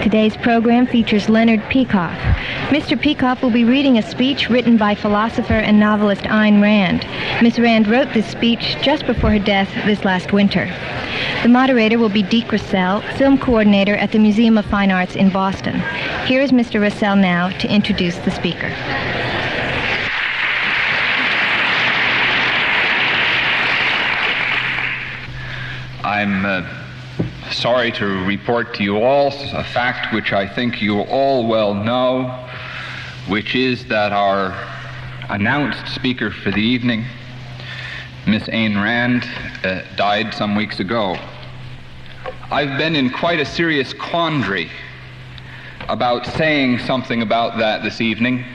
Today's program features Leonard Peikoff. Mr. Peikoff will be reading a speech written by philosopher and novelist Ayn Rand. Miss Rand wrote this speech just before her death this last winter. The moderator will be Deke Russell, film coordinator at the Museum of Fine Arts in Boston. Here is Mr. Russell now to introduce the speaker. I'm sorry to report to you all a fact which I think you all well know, which is that our announced speaker for the evening, Miss Ayn Rand, died some weeks ago. I've been in quite a serious quandary about saying something about that this evening,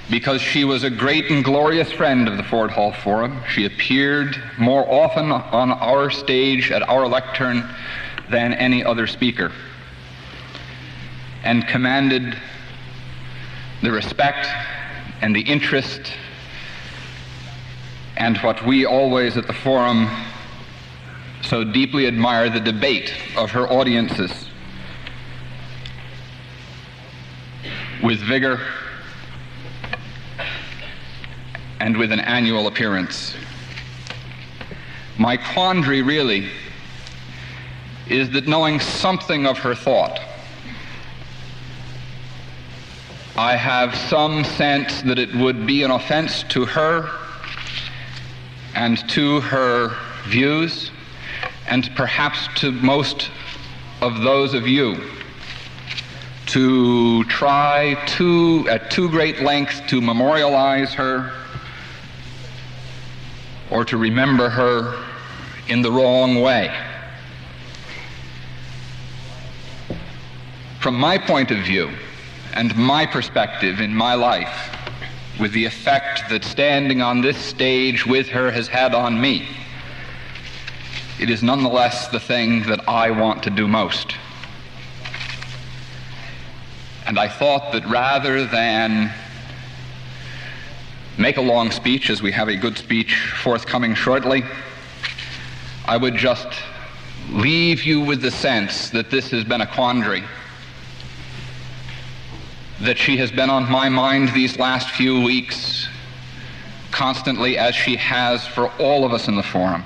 because she was a great and glorious friend of the Ford Hall Forum. She appeared more often on our stage at our lectern than any other speaker, and commanded the respect and the interest and what we always at the Forum so deeply admire, the debate of her audiences with vigor and with an annual appearance. My quandary really is that, knowing something of her thought, I have some sense that it would be an offense to her and to her views, and perhaps to most of those of you, to try at too great length to memorialize her or to remember her in the wrong way. From my point of view and my perspective in my life, with the effect that standing on this stage with her has had on me, it is nonetheless the thing that I want to do most. And I thought that rather than make a long speech, as we have a good speech forthcoming shortly, I would just leave you with the sense that this has been a quandary, that she has been on my mind these last few weeks constantly, as she has for all of us in the Forum.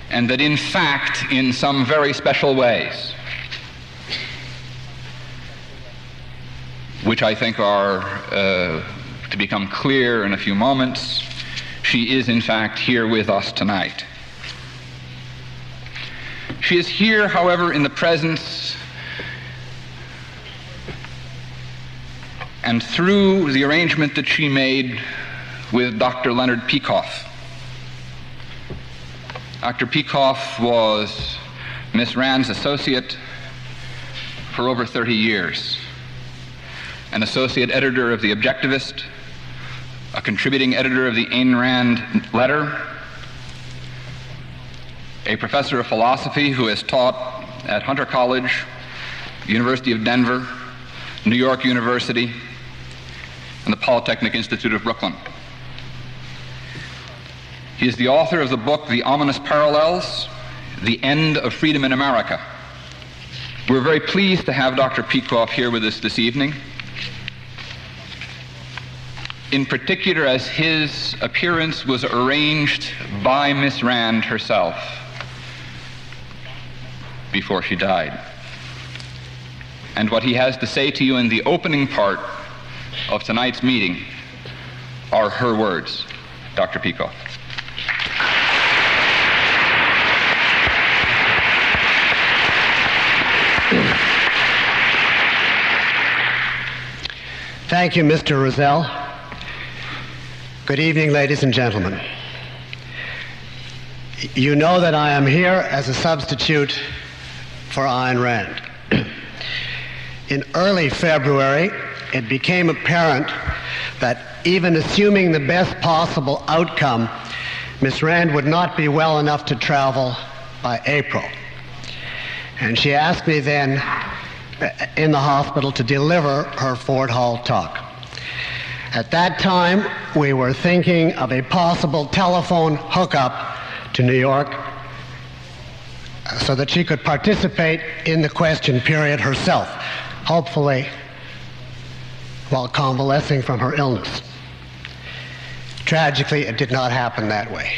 And that in fact, in some very special ways, which I think are to become clear in a few moments, she is in fact here with us tonight. She is here, however, in the presence and through the arrangement that she made with Dr. Leonard Peikoff. Dr. Peikoff was Miss Rand's associate for over 30 years. An associate editor of the Objectivist, a contributing editor of the Ayn Rand letter, a professor of philosophy who has taught at Hunter College, University of Denver, New York University, and the Polytechnic Institute of Brooklyn. He is the author of the book, The Ominous Parallels, The End of Freedom in America. We're very pleased to have Dr. Peikoff here with us this evening, in particular as his appearance was arranged by Miss Rand herself before she died. And what he has to say to you in the opening part of tonight's meeting are her words. Dr. Peikoff. Thank you, Mr. Russell. Good evening, ladies and gentlemen. You know that I am here as a substitute for Ayn Rand. In early February, it became apparent that even assuming the best possible outcome, Miss Rand would not be well enough to travel by April. And she asked me then in the hospital to deliver her Ford Hall talk. At that time, we were thinking of a possible telephone hookup to New York so that she could participate in the question period herself, hopefully while convalescing from her illness. Tragically, it did not happen that way.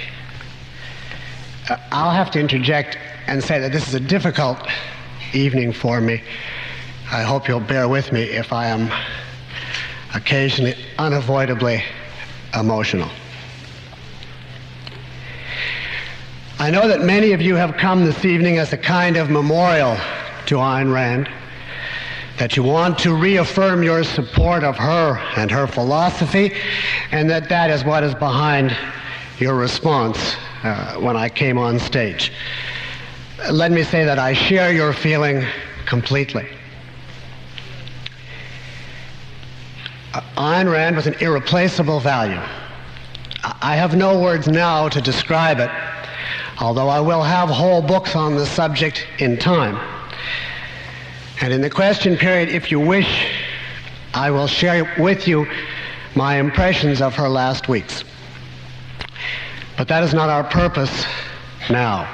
I'll have to interject and say that this is a difficult evening for me. I hope you'll bear with me if I am occasionally unavoidably emotional. I know that many of you have come this evening as a kind of memorial to Ayn Rand, that you want to reaffirm your support of her and her philosophy, and that is what is behind your response when I came on stage. Let me say that I share your feeling completely. Ayn Rand was an irreplaceable value. I have no words now to describe it, although I will have whole books on the subject in time. And in the question period, if you wish, I will share with you my impressions of her last weeks. But that is not our purpose now.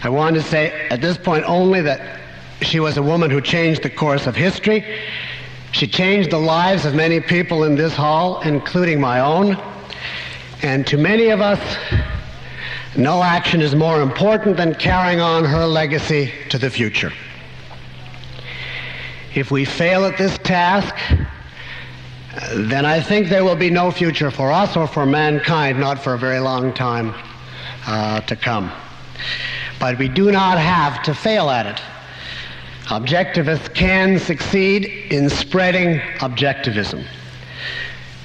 I want to say at this point only that she was a woman who changed the course of history. She changed the lives of many people in this hall, including my own. And to many of us, no action is more important than carrying on her legacy to the future. If we fail at this task, then I think there will be no future for us or for mankind, not for a very long time to come. But we do not have to fail at it. Objectivists can succeed in spreading objectivism.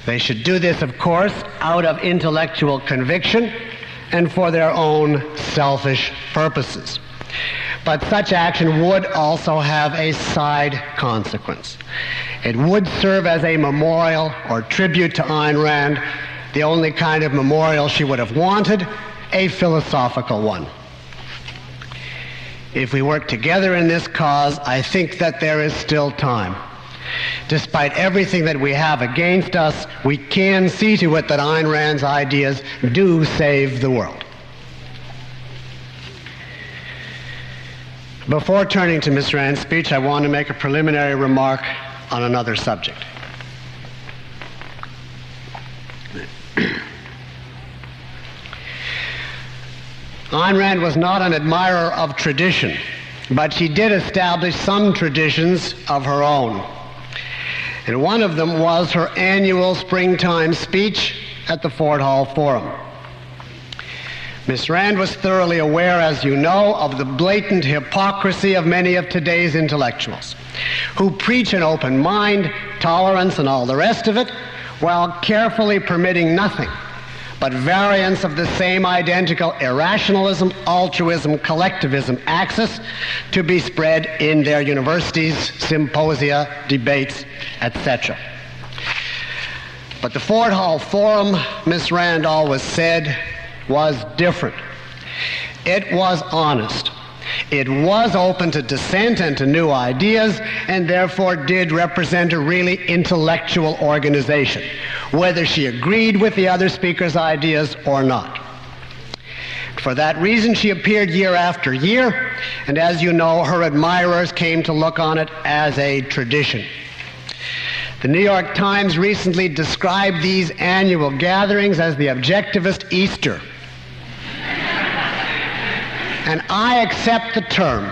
They should do this, of course, out of intellectual conviction and for their own selfish purposes. But such action would also have a side consequence. It would serve as a memorial or tribute to Ayn Rand, the only kind of memorial she would have wanted, a philosophical one. If we work together in this cause, I think that there is still time. Despite everything that we have against us, we can see to it that Ayn Rand's ideas do save the world. Before turning to Ms. Rand's speech, I want to make a preliminary remark on another subject. Ayn Rand was not an admirer of tradition, but she did establish some traditions of her own. And one of them was her annual springtime speech at the Fort Hall Forum. Ms. Rand was thoroughly aware, as you know, of the blatant hypocrisy of many of today's intellectuals, who preach an open mind, tolerance, and all the rest of it, while carefully permitting nothing but variants of the same identical irrationalism, altruism, collectivism axis to be spread in their universities, symposia, debates, etc. But the Fort Hall Forum, Ms. Rand always said, was different. It was honest. It was open to dissent and to new ideas, and therefore did represent a really intellectual organization, whether she agreed with the other speakers' ideas or not. For that reason, she appeared year after year, and as you know, her admirers came to look on it as a tradition. The New York Times recently described these annual gatherings as the Objectivist Easter. And I accept the term.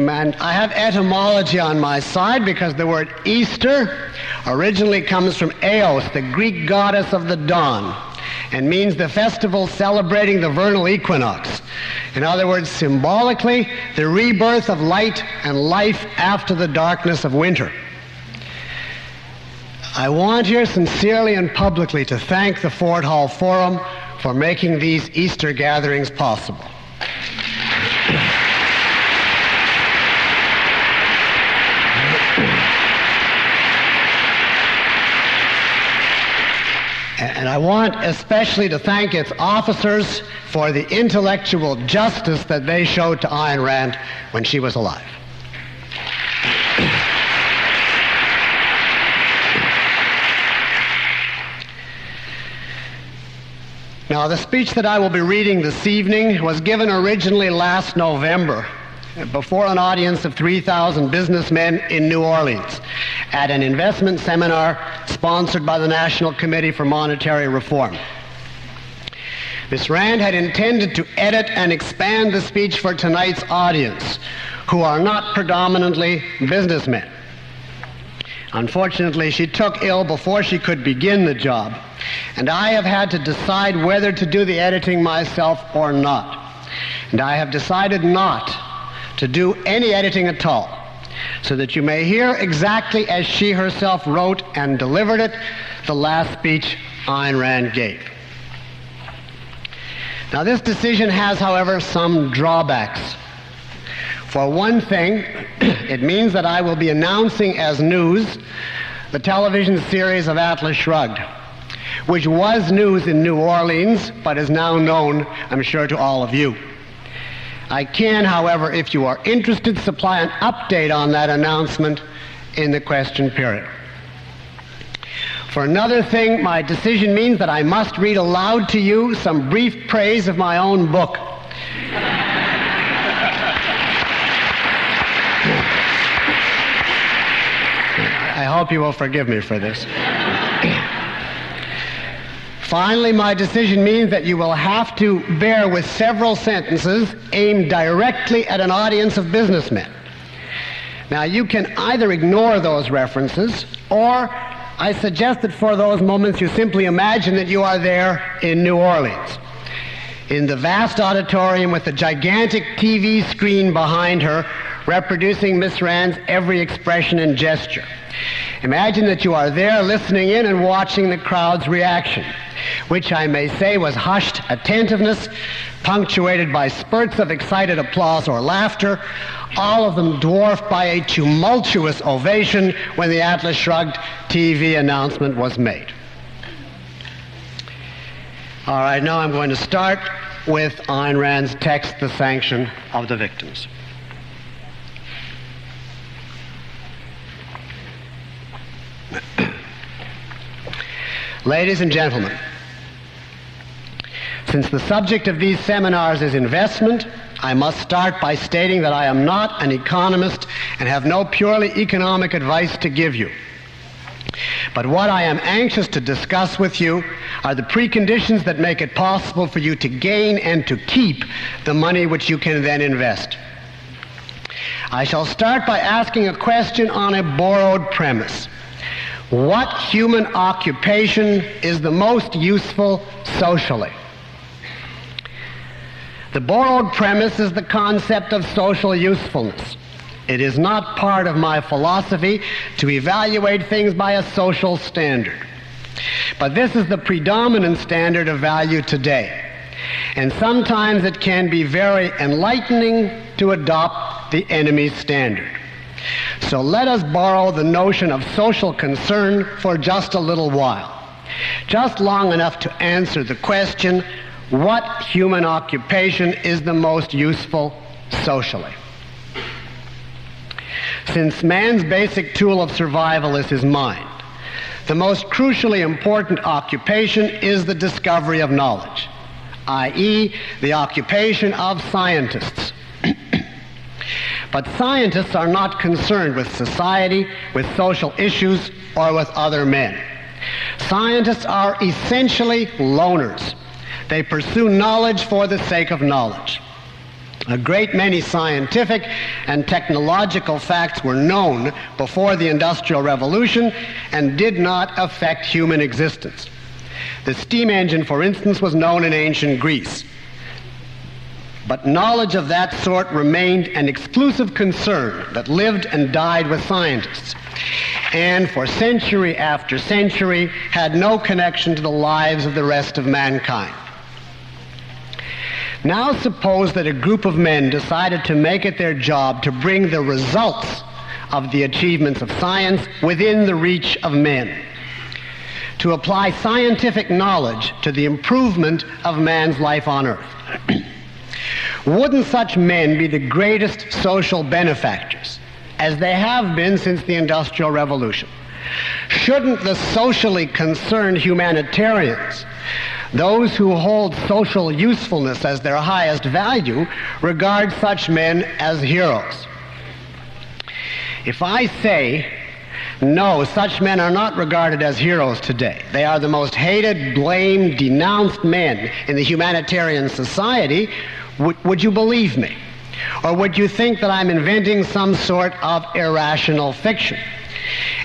And I have etymology on my side because the word Easter originally comes from Eos, the Greek goddess of the dawn, and means the festival celebrating the vernal equinox. In other words, symbolically, the rebirth of light and life after the darkness of winter. I want here sincerely and publicly to thank the Fort Hall Forum for making these Easter gatherings possible. And I want especially to thank its officers for the intellectual justice that they showed to Ayn Rand when she was alive. Now, the speech that I will be reading this evening was given originally last November before an audience of 3,000 businessmen in New Orleans at an investment seminar sponsored by the National Committee for Monetary Reform. Ms. Rand had intended to edit and expand the speech for tonight's audience, who are not predominantly businessmen. Unfortunately, she took ill before she could begin the job, and I have had to decide whether to do the editing myself or not. And I have decided not to do any editing at all, so that you may hear exactly as she herself wrote and delivered it, the last speech Ayn Rand gave. Now, this decision has, however, some drawbacks. For one thing, it means that I will be announcing as news the television series of Atlas Shrugged, which was news in New Orleans, but is now known, I'm sure, to all of you. I can, however, if you are interested, supply an update on that announcement in the question period. For another thing, my decision means that I must read aloud to you some brief praise of my own book. I hope you will forgive me for this. Finally, my decision means that you will have to bear with several sentences aimed directly at an audience of businessmen. Now, you can either ignore those references, or I suggest that for those moments you simply imagine that you are there in New Orleans, in the vast auditorium with the gigantic TV screen behind her reproducing Miss Rand's every expression and gesture. Imagine that you are there listening in and watching the crowd's reaction, which I may say was hushed attentiveness, punctuated by spurts of excited applause or laughter, all of them dwarfed by a tumultuous ovation when the Atlas Shrugged TV announcement was made. All right, now I'm going to start with Ayn Rand's text, The Sanction of the Victims. Ladies and gentlemen, since the subject of these seminars is investment, I must start by stating that I am not an economist and have no purely economic advice to give you. But what I am anxious to discuss with you are the preconditions that make it possible for you to gain and to keep the money which you can then invest. I shall start by asking a question on a borrowed premise. What human occupation is the most useful socially? The borrowed premise is the concept of social usefulness. It is not part of my philosophy to evaluate things by a social standard. But this is the predominant standard of value today. And sometimes it can be very enlightening to adopt the enemy's standard. So let us borrow the notion of social concern for just a little while, just long enough to answer the question, what human occupation is the most useful socially? Since man's basic tool of survival is his mind, the most crucially important occupation is the discovery of knowledge, i.e., the occupation of scientists. But scientists are not concerned with society, with social issues, or with other men. Scientists are essentially loners. They pursue knowledge for the sake of knowledge. A great many scientific and technological facts were known before the Industrial Revolution and did not affect human existence. The steam engine, for instance, was known in ancient Greece. But knowledge of that sort remained an exclusive concern that lived and died with scientists, and for century after century had no connection to the lives of the rest of mankind. Now suppose that a group of men decided to make it their job to bring the results of the achievements of science within the reach of men, to apply scientific knowledge to the improvement of man's life on earth. Wouldn't such men be the greatest social benefactors, as they have been since the Industrial Revolution? Shouldn't the socially concerned humanitarians, those who hold social usefulness as their highest value, regard such men as heroes? If I say, no, such men are not regarded as heroes today. They are the most hated, blamed, denounced men in the humanitarian society, would you believe me? Or would you think that I'm inventing some sort of irrational fiction?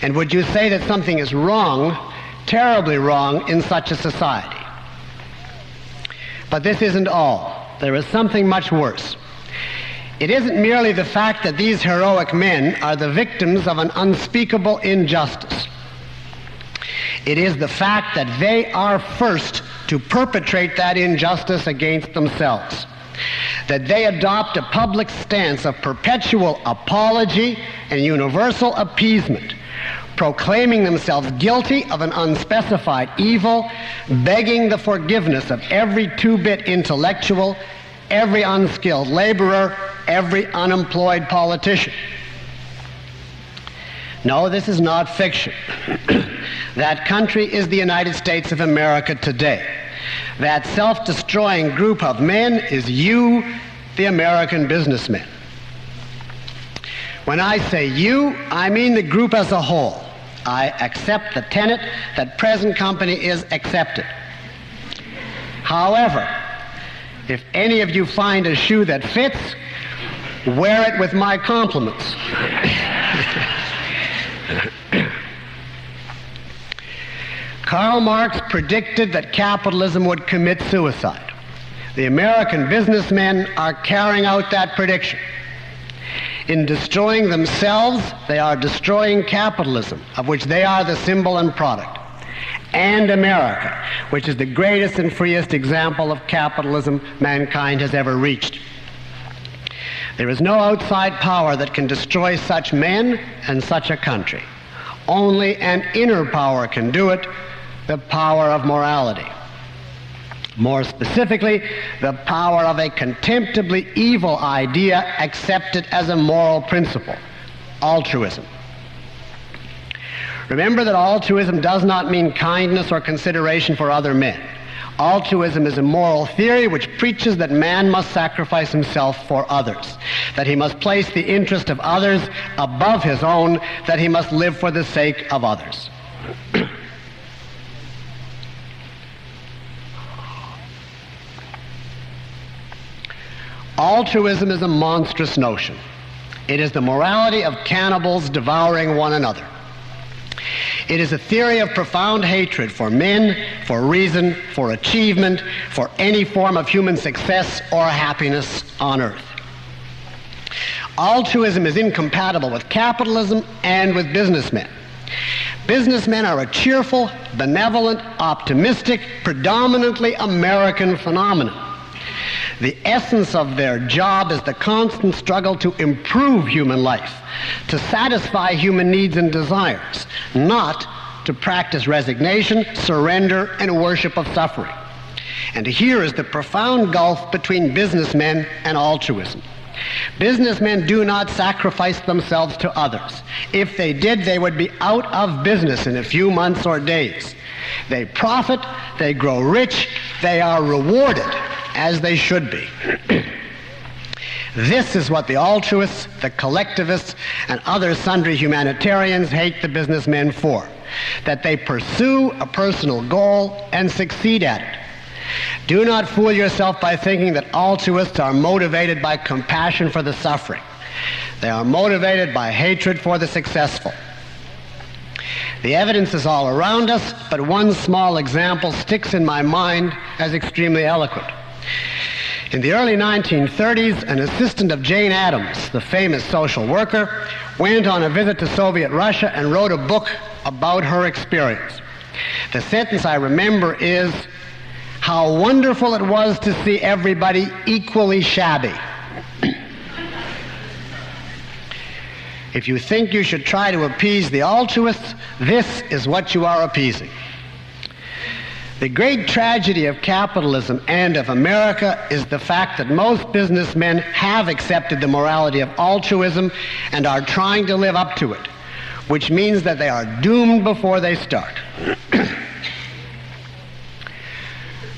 And would you say that something is wrong, terribly wrong, in such a society? But this isn't all. There is something much worse. It isn't merely the fact that these heroic men are the victims of an unspeakable injustice. It is the fact that they are first to perpetrate that injustice against themselves, that they adopt a public stance of perpetual apology and universal appeasement, proclaiming themselves guilty of an unspecified evil, begging the forgiveness of every two-bit intellectual, every unskilled laborer, every unemployed politician. No, this is not fiction. That country is the United States of America today. That self-destroying group of men is you, the American businessmen. When I say you, I mean the group as a whole. I accept the tenet that present company is accepted. However, if any of you find a shoe that fits, wear it with my compliments. Karl Marx predicted that capitalism would commit suicide. The American businessmen are carrying out that prediction. In destroying themselves, they are destroying capitalism, of which they are the symbol and product, and America, which is the greatest and freest example of capitalism mankind has ever reached. There is no outside power that can destroy such men and such a country. Only an inner power can do it, the power of morality. More specifically, the power of a contemptibly evil idea accepted as a moral principle, altruism. Remember that altruism does not mean kindness or consideration for other men. Altruism is a moral theory which preaches that man must sacrifice himself for others, that he must place the interest of others above his own, that he must live for the sake of others. Altruism is a monstrous notion. It is the morality of cannibals devouring one another. It is a theory of profound hatred for men, for reason, for achievement, for any form of human success or happiness on earth. Altruism is incompatible with capitalism and with businessmen. Businessmen are a cheerful, benevolent, optimistic, predominantly American phenomenon. The essence of their job is the constant struggle to improve human life, to satisfy human needs and desires, not to practice resignation, surrender, and worship of suffering. And here is the profound gulf between businessmen and altruism. Businessmen do not sacrifice themselves to others. If they did, they would be out of business in a few months or days. They profit, they grow rich, they are rewarded, as they should be. This is what the altruists, the collectivists, and other sundry humanitarians hate the businessmen for, that they pursue a personal goal and succeed at it. Do not fool yourself by thinking that altruists are motivated by compassion for the suffering. They are motivated by hatred for the successful. The evidence is all around us, but one small example sticks in my mind as extremely eloquent. In the early 1930s, an assistant of Jane Addams, the famous social worker, went on a visit to Soviet Russia and wrote a book about her experience. The sentence I remember is, "How wonderful it was to see everybody equally shabby." If you think you should try to appease the altruists, this is what you are appeasing. The great tragedy of capitalism and of America is the fact that most businessmen have accepted the morality of altruism and are trying to live up to it, which means that they are doomed before they start.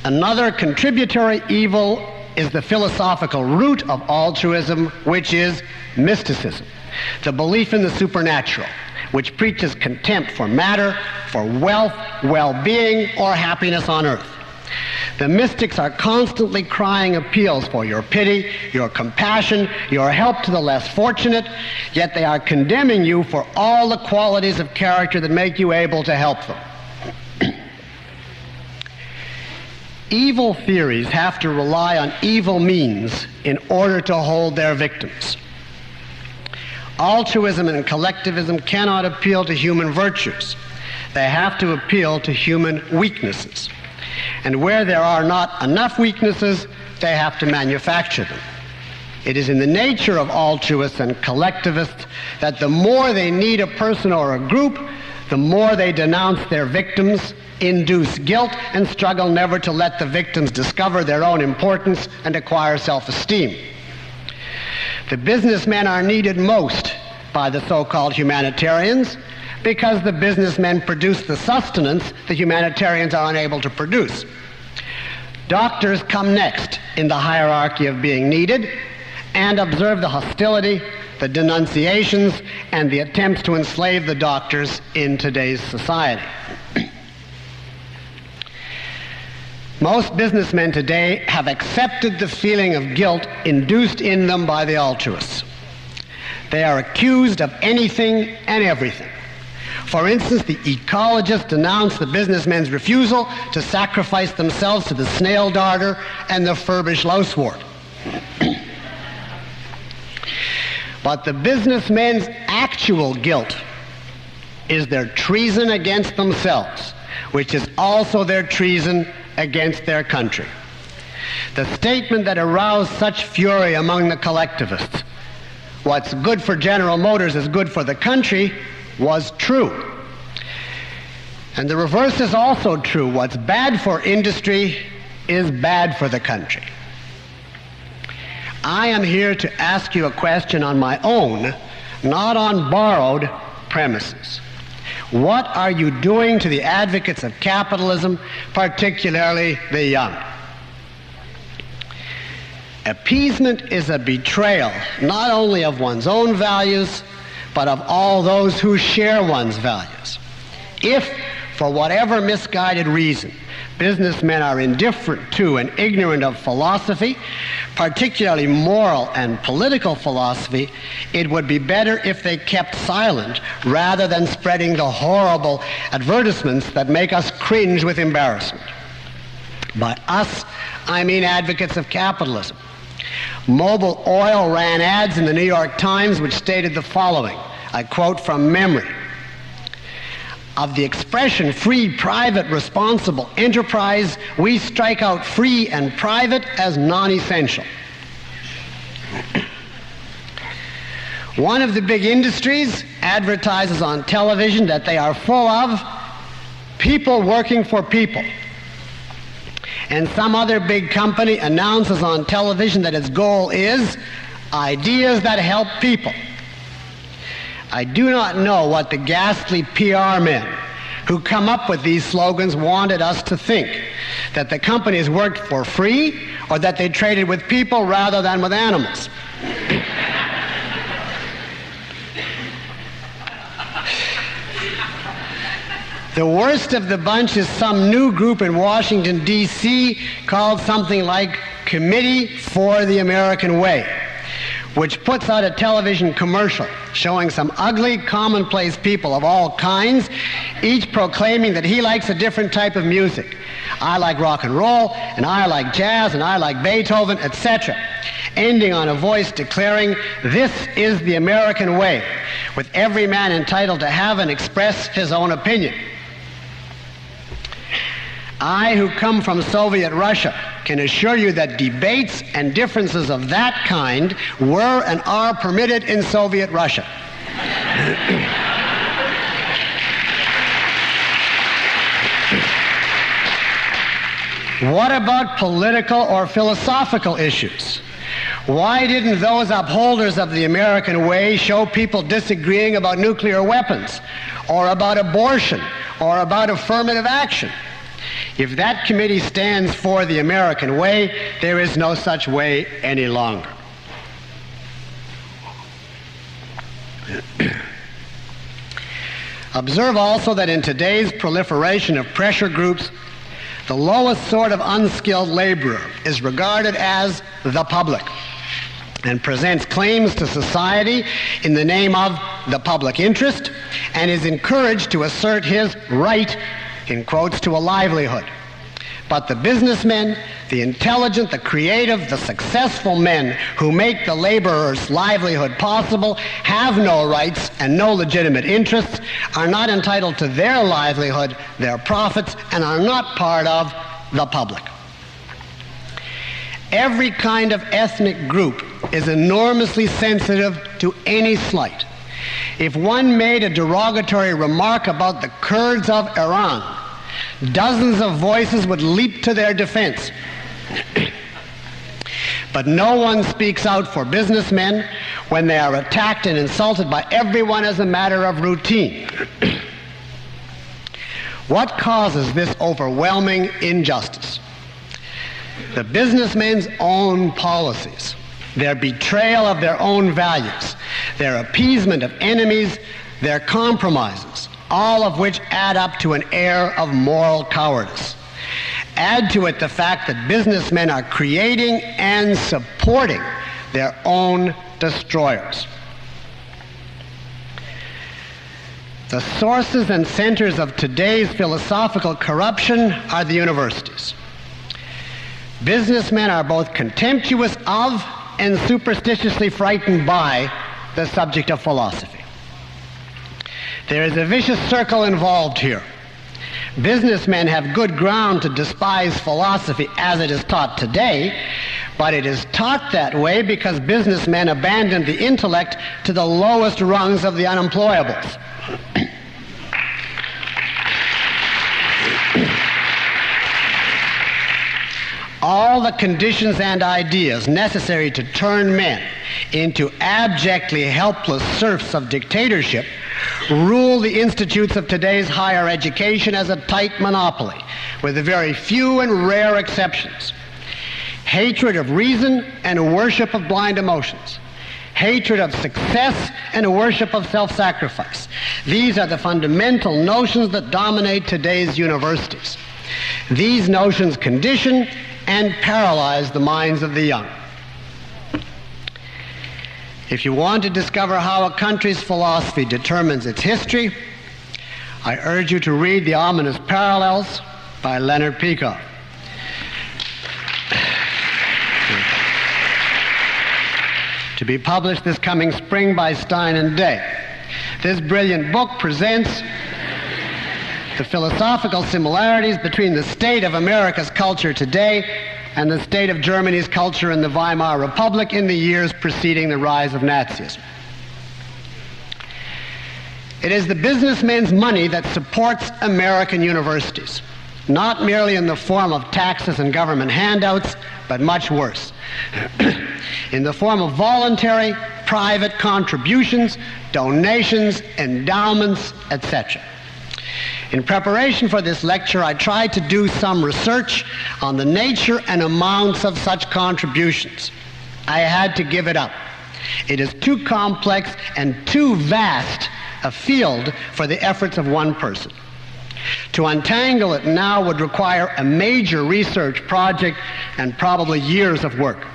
Another contributory evil is the philosophical root of altruism, which is mysticism, the belief in the supernatural, which preaches contempt for matter, for wealth, well-being, or happiness on earth. The mystics are constantly crying appeals for your pity, your compassion, your help to the less fortunate, yet they are condemning you for all the qualities of character that make you able to help them. Evil theories have to rely on evil means in order to hold their victims. Altruism and collectivism cannot appeal to human virtues. They have to appeal to human weaknesses. And where there are not enough weaknesses, they have to manufacture them. It is in the nature of altruists and collectivists that the more they need a person or a group, the more they denounce their victims, induce guilt, and struggle never to let the victims discover their own importance and acquire self-esteem. The businessmen are needed most by the so-called humanitarians because the businessmen produce the sustenance the humanitarians are unable to produce. Doctors come next in the hierarchy of being needed and observe the hostility, the denunciations, and the attempts to enslave the doctors in today's society. Most businessmen today have accepted the feeling of guilt induced in them by the altruists. They are accused of anything and everything. For instance, the ecologists denounce the businessmen's refusal to sacrifice themselves to the snail darter and the furbish lousewort. But the businessmen's actual guilt is their treason against themselves, which is also their treason against their country. The statement that aroused such fury among the collectivists, "What's good for General Motors is good for the country," was true. And the reverse is also true. What's bad for industry is bad for the country. I am here to ask you a question on my own, not on borrowed premises. What are you doing to the advocates of capitalism, particularly the young? Appeasement is a betrayal not only of one's own values, but of all those who share one's values. If, for whatever misguided reason, businessmen are indifferent to and ignorant of philosophy, particularly moral and political philosophy, it would be better if they kept silent rather than spreading the horrible advertisements that make us cringe with embarrassment. By us, I mean advocates of capitalism. Mobil Oil ran ads in the New York Times which stated the following, I quote from memory: "Of the expression free, private, responsible enterprise, we strike out free and private as non-essential." One of the big industries advertises on television that they are full of people working for people. And some other big company announces on television that its goal is ideas that help people. I do not know what the ghastly PR men who come up with these slogans wanted us to think, that the companies worked for free or that they traded with people rather than with animals. The worst of the bunch is some new group in Washington, D.C. called something like Committee for the American Way, which puts out a television commercial showing some ugly, commonplace people of all kinds, each proclaiming that he likes a different type of music. I like rock and roll, and I like jazz, and I like Beethoven, etc., ending on a voice declaring, "This is the American way," with every man entitled to have and express his own opinion. I, who come from Soviet Russia, can assure you that debates and differences of that kind were and are permitted in Soviet Russia. What about political or philosophical issues? Why didn't those upholders of the American way show people disagreeing about nuclear weapons, or about abortion, or about affirmative action? If that committee stands for the American way, there is no such way any longer. Observe also that in today's proliferation of pressure groups, the lowest sort of unskilled laborer is regarded as the public and presents claims to society in the name of the public interest and is encouraged to assert his right, in quotes, to a livelihood. But the businessmen, the intelligent, the creative, the successful men who make the laborer's livelihood possible have no rights and no legitimate interests, are not entitled to their livelihood, their profits, and are not part of the public. Every kind of ethnic group is enormously sensitive to any slight. If one made a derogatory remark about the Kurds of Iran, dozens of voices would leap to their defense. But no one speaks out for businessmen when they are attacked and insulted by everyone as a matter of routine. What causes this overwhelming injustice? The businessmen's own policies, their betrayal of their own values, their appeasement of enemies, their compromises, all of which add up to an air of moral cowardice. Add to it the fact that businessmen are creating and supporting their own destroyers. The sources and centers of today's philosophical corruption are the universities. Businessmen are both contemptuous of and superstitiously frightened by the subject of philosophy. There is a vicious circle involved here. Businessmen have good ground to despise philosophy as it is taught today, but it is taught that way because businessmen abandon the intellect to the lowest rungs of the unemployables. All the conditions and ideas necessary to turn men into abjectly helpless serfs of dictatorship rule the institutes of today's higher education as a tight monopoly, with a very few and rare exceptions. Hatred of reason and a worship of blind emotions. Hatred of success and a worship of self-sacrifice. These are the fundamental notions that dominate today's universities. These notions condition and paralyze the minds of the young. If you want to discover how a country's philosophy determines its history, I urge you to read The Ominous Parallels by Leonard Peikoff. To be published this coming spring by Stein and Day. This brilliant book presents the philosophical similarities between the state of America's culture today and the state of Germany's culture in the Weimar Republic in the years preceding the rise of Nazism. It is the businessmen's money that supports American universities, not merely in the form of taxes and government handouts, but much worse, in the form of voluntary private contributions, donations, endowments, etc. In preparation for this lecture, I tried to do some research on the nature and amounts of such contributions. I had to give it up. It is too complex and too vast a field for the efforts of one person. To untangle it now would require a major research project and probably years of work.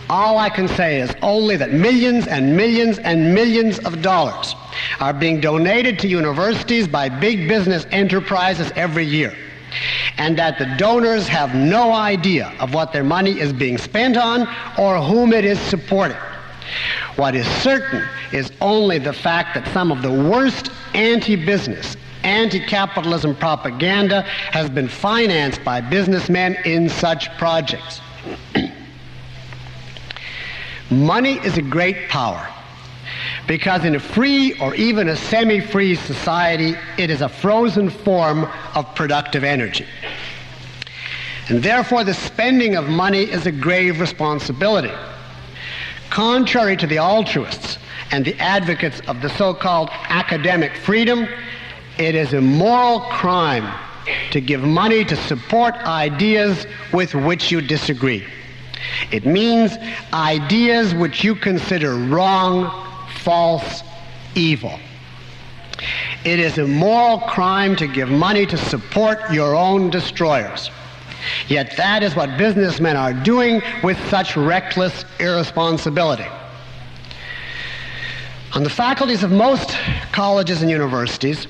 All I can say is only that millions and millions and millions of dollars are being donated to universities by big business enterprises every year, and that the donors have no idea of what their money is being spent on or whom it is supporting. What is certain is only the fact that some of the worst anti-business, anti-capitalism propaganda has been financed by businessmen in such projects. Money is a great power, because in a free or even a semi-free society, it is a frozen form of productive energy. and therefore the spending of money is a grave responsibility. Contrary to the altruists and the advocates of the so-called academic freedom, it is a moral crime to give money to support ideas with which you disagree. It means ideas which you consider wrong, false, evil. It is a moral crime to give money to support your own destroyers. Yet that is what businessmen are doing with such reckless irresponsibility. On the faculties of most colleges and universities,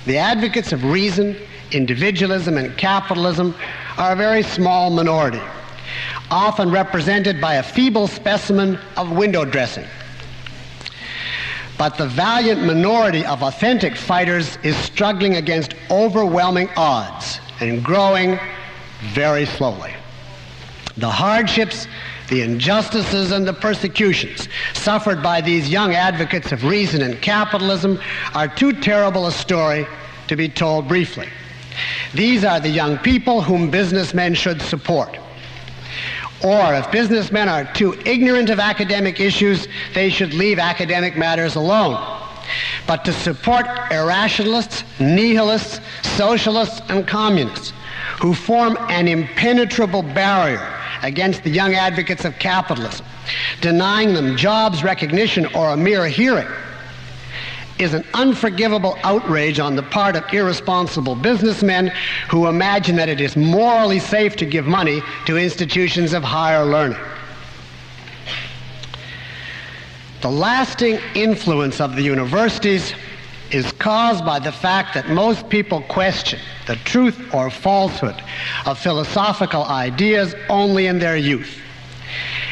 the advocates of reason, individualism, and capitalism are a very small minority, often represented by a feeble specimen of window dressing. But the valiant minority of authentic fighters is struggling against overwhelming odds and growing very slowly. The hardships, the injustices, and the persecutions suffered by these young advocates of reason and capitalism are too terrible a story to be told briefly. These are the young people whom businessmen should support. Or if businessmen are too ignorant of academic issues, they should leave academic matters alone. But to support irrationalists, nihilists, socialists, and communists who form an impenetrable barrier against the young advocates of capitalism, denying them jobs, recognition, or a mere hearing, is an unforgivable outrage on the part of irresponsible businessmen who imagine that it is morally safe to give money to institutions of higher learning. The lasting influence of the universities is caused by the fact that most people question the truth or falsehood of philosophical ideas only in their youth.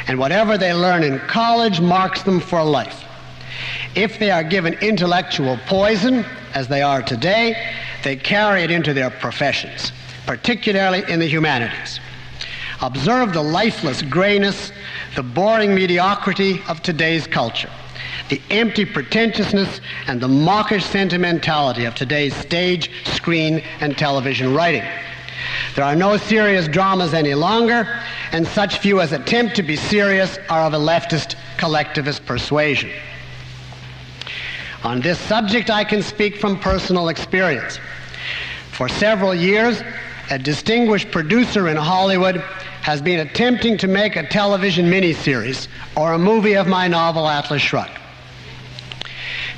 And whatever they learn in college marks them for life. If they are given intellectual poison, as they are today, they carry it into their professions, particularly in the humanities. Observe the lifeless grayness, the boring mediocrity of today's culture, the empty pretentiousness and the mawkish sentimentality of today's stage, screen, and television writing. There are no serious dramas any longer, and such few as attempt to be serious are of a leftist collectivist persuasion. On this subject, I can speak from personal experience. For several years, a distinguished producer in Hollywood has been attempting to make a television miniseries or a movie of my novel, Atlas Shrugged.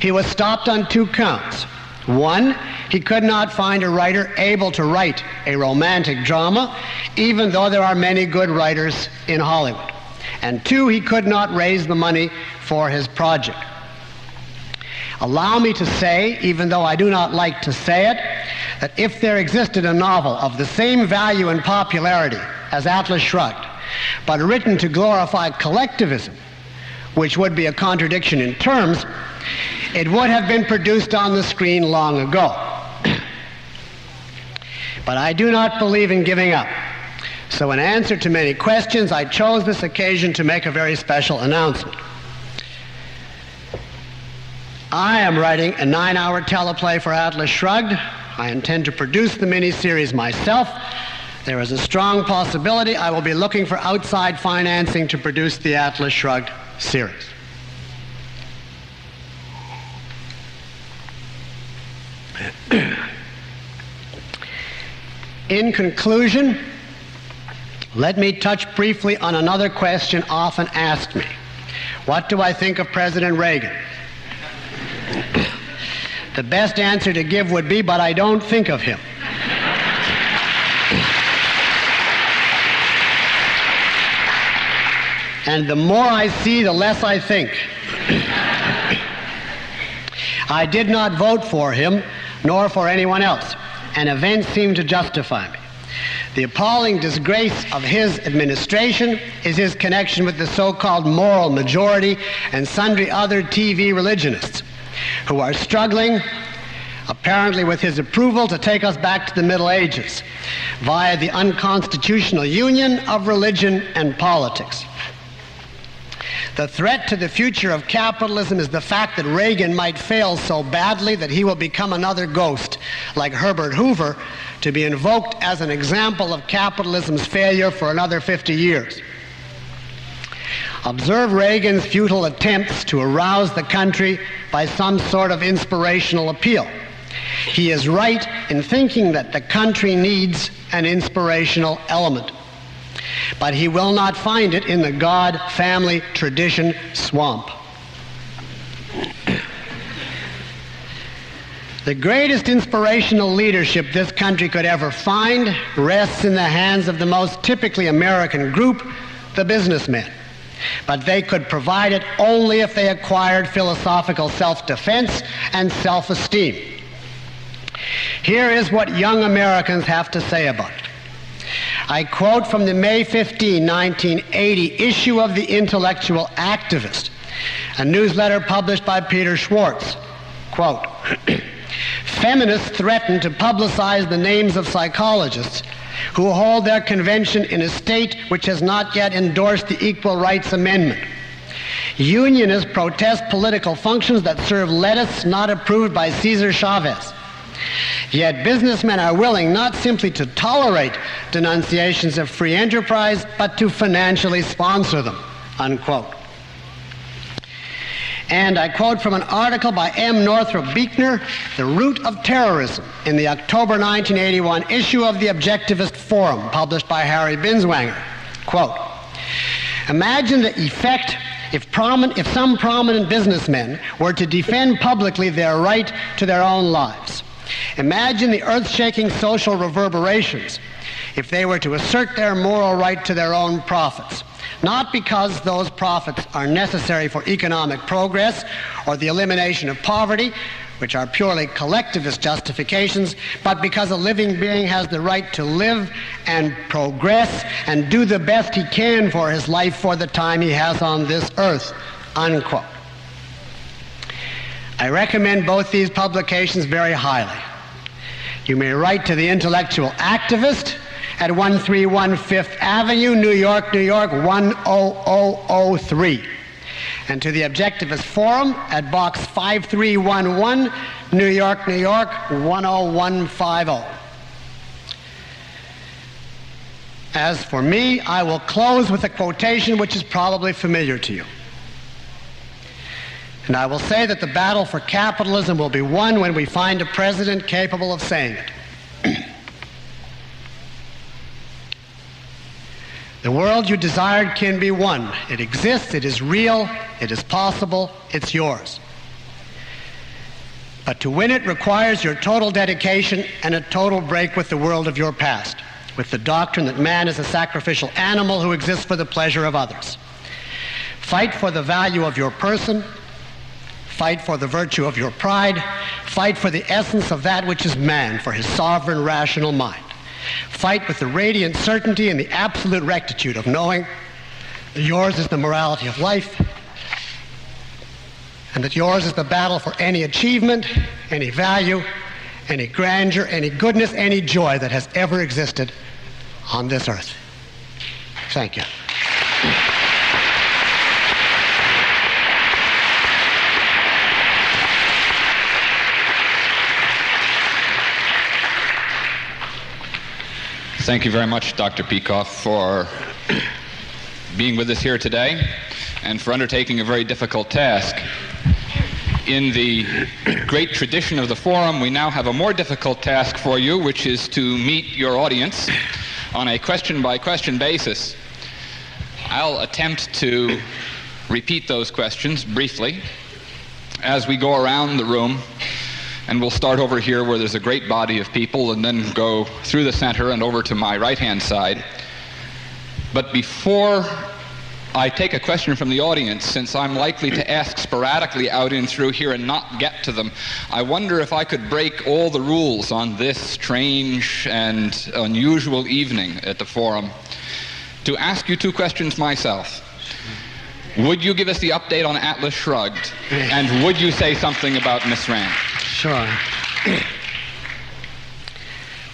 He was stopped on 2 counts. 1, he could not find a writer able to write a romantic drama, even though there are many good writers in Hollywood. And 2, he could not raise the money for his project. Allow me to say, even though I do not like to say it, that if there existed a novel of the same value and popularity as Atlas Shrugged, but written to glorify collectivism, which would be a contradiction in terms, it would have been produced on the screen long ago. But I do not believe in giving up. So in answer to many questions, I chose this occasion to make a very special announcement. I am writing a 9-hour teleplay for Atlas Shrugged. I intend to produce the miniseries myself. There is a strong possibility I will be looking for outside financing to produce the Atlas Shrugged series. In conclusion, let me touch briefly on another question often asked me. What do I think of President Reagan? The best answer to give would be, but I don't think of him. And the more I see, the less I think. I did not vote for him, nor for anyone else, and events seem to justify me. The appalling disgrace of his administration is his connection with the so-called moral majority and sundry other TV religionists who are struggling, apparently with his approval, to take us back to the Middle Ages via the unconstitutional union of religion and politics. The threat to the future of capitalism is the fact that Reagan might fail so badly that he will become another ghost, like Herbert Hoover, to be invoked as an example of capitalism's failure for another 50 years. Observe Reagan's futile attempts to arouse the country by some sort of inspirational appeal. He is right in thinking that the country needs an inspirational element, but he will not find it in the God, family, tradition swamp. The greatest inspirational leadership this country could ever find rests in the hands of the most typically American group, the businessmen. But they could provide it only if they acquired philosophical self-defense and self-esteem. Here is what young Americans have to say about it. I quote from the May 15, 1980 issue of the Intellectual Activist, a newsletter published by Peter Schwartz. Quote, feminists threaten to publicize the names of psychologists who hold their convention in a state which has not yet endorsed the Equal Rights Amendment. Unionists protest political functions that serve lettuce not approved by Cesar Chavez. Yet businessmen are willing not simply to tolerate denunciations of free enterprise, but to financially sponsor them, unquote. And I quote from an article by M. Northrop Buechner, The Root of Terrorism, in the October 1981 issue of the Objectivist Forum, published by Harry Binswanger. Quote, imagine the effect if some prominent businessmen were to defend publicly their right to their own lives. Imagine the earth-shaking social reverberations if they were to assert their moral right to their own profits, not because those profits are necessary for economic progress or the elimination of poverty, which are purely collectivist justifications, but because a living being has the right to live and progress and do the best he can for his life for the time he has on this earth, unquote. I recommend both these publications very highly. You may write to the Intellectual Activist at 131 Fifth Avenue, New York, New York, 10003. And to the Objectivist Forum at Box 5311, New York, New York, 10150. As for me, I will close with a quotation which is probably familiar to you. And I will say that the battle for capitalism will be won when we find a president capable of saying it. The world you desired can be won. It exists, it is real, it is possible, it's yours. But to win it requires your total dedication and a total break with the world of your past, with the doctrine that man is a sacrificial animal who exists for the pleasure of others. Fight for the value of your person. Fight for the virtue of your pride. Fight for the essence of that which is man, for his sovereign, rational mind. Fight with the radiant certainty and the absolute rectitude of knowing that yours is the morality of life, and that yours is the battle for any achievement, any value, any grandeur, any goodness, any joy that has ever existed on this earth. Thank you. Thank you very much, Dr. Peikoff, for being with us here today and for undertaking a very difficult task. In the great tradition of the forum, we now have a more difficult task for you, which is to meet your audience on a question-by-question basis. I'll attempt to repeat those questions briefly as we go around the room. And we'll start over here where there's a great body of people and then go through the center and over to my right-hand side. But before I take a question from the audience, since I'm likely to ask sporadically out in through here and not get to them, I wonder if I could break all the rules on this strange and unusual evening at the forum to ask you two questions myself. Would you give us the update on Atlas Shrugged? And would you say something about Miss Rand? Sure.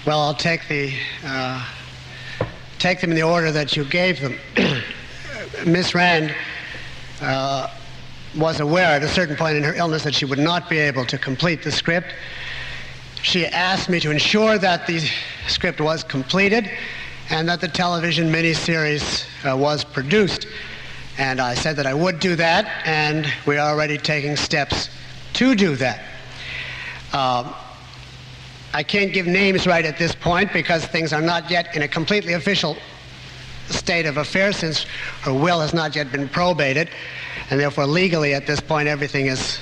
Well, I'll take them in the order that you gave them. Miss Rand was aware at a certain point in her illness that she would not be able to complete the script. She asked me to ensure that the script was completed and that the television miniseries was produced. And I said that I would do that, and we are already taking steps to do that. I can't give names right at this point because things are not yet in a completely official state of affairs, since her will has not yet been probated, and therefore legally at this point everything is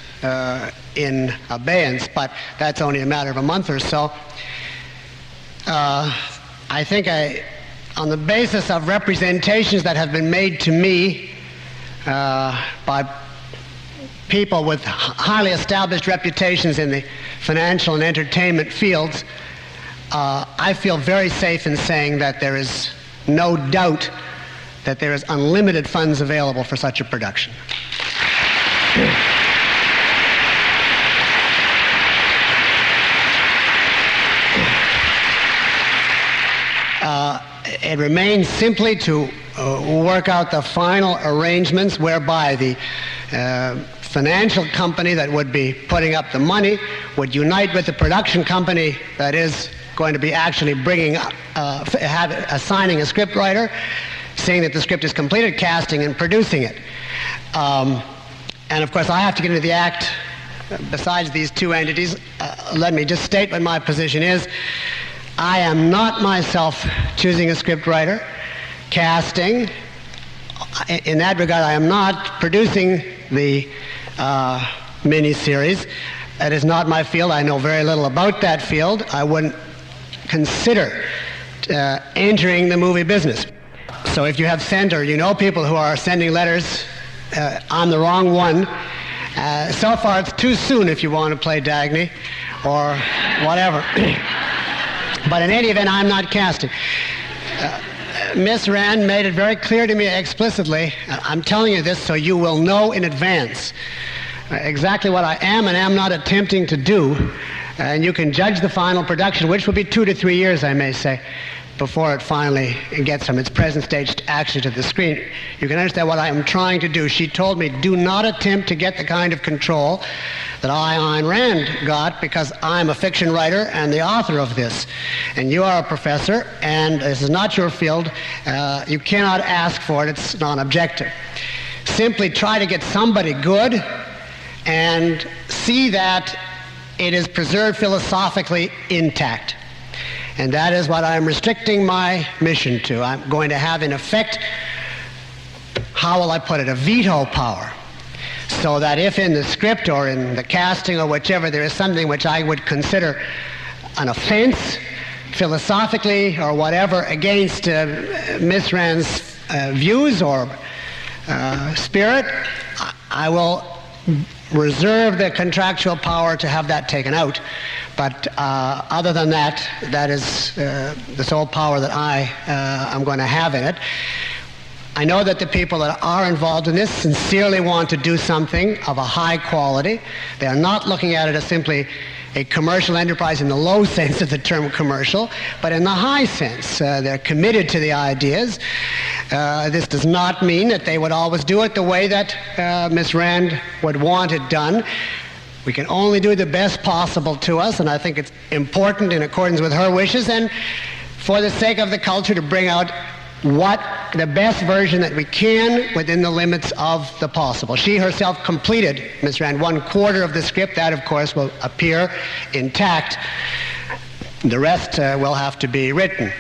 in abeyance, but that's only a matter of a month or so. I think on the basis of representations that have been made to me by people with highly established reputations in the financial and entertainment fields, I feel very safe in saying that there is no doubt that there is unlimited funds available for such a production. It remains simply to work out the final arrangements whereby the financial company that would be putting up the money would unite with the production company that is going to be actually bringing up, assigning a script writer, seeing that the script is completed, casting and producing it. And of course I have to get into the act besides these two entities. Let me just state what my position is. I am not myself choosing a script writer, casting. In that regard, I am not producing the miniseries. That is not my field. I know very little about that field. I wouldn't consider entering the movie business. So if you have sent, or you know people who are sending letters on the wrong one, so far it's too soon if you want to play Dagny or whatever. But in any event, I'm not casting. Miss Rand made it very clear to me explicitly, I'm telling you this so you will know in advance exactly what I am and am not attempting to do, and you can judge the final production, which will be 2 to 3 years, I may say, before it finally gets from its present stage actually to the screen. You can understand what I am trying to do. She told me, do not attempt to get the kind of control that I, Ayn Rand, got, because I'm a fiction writer and the author of this. And you are a professor, and this is not your field. You cannot ask for it. It's non-objective. Simply try to get somebody good and see that it is preserved philosophically intact. And that is what I'm restricting my mission to. I'm going to have, in effect, how will I put it, a veto power. So that if in the script or in the casting or whichever there is something which I would consider an offense, philosophically or whatever, against Miss Rand's views or spirit, I will reserve the contractual power to have that taken out. But other than that, that is the sole power that I am going to have in it. I know that the people that are involved in this sincerely want to do something of a high quality. They are not looking at it as simply a commercial enterprise in the low sense of the term commercial, but in the high sense. They're committed to the ideas. This does not mean that they would always do it the way that Ms. Rand would want it done. We can only do the best possible to us, and I think it's important, in accordance with her wishes and for the sake of the culture, to bring out the best version that we can within the limits of the possible. She herself completed, Ms. Rand, 1/4 of the script. That, of course, will appear intact. The rest will have to be written.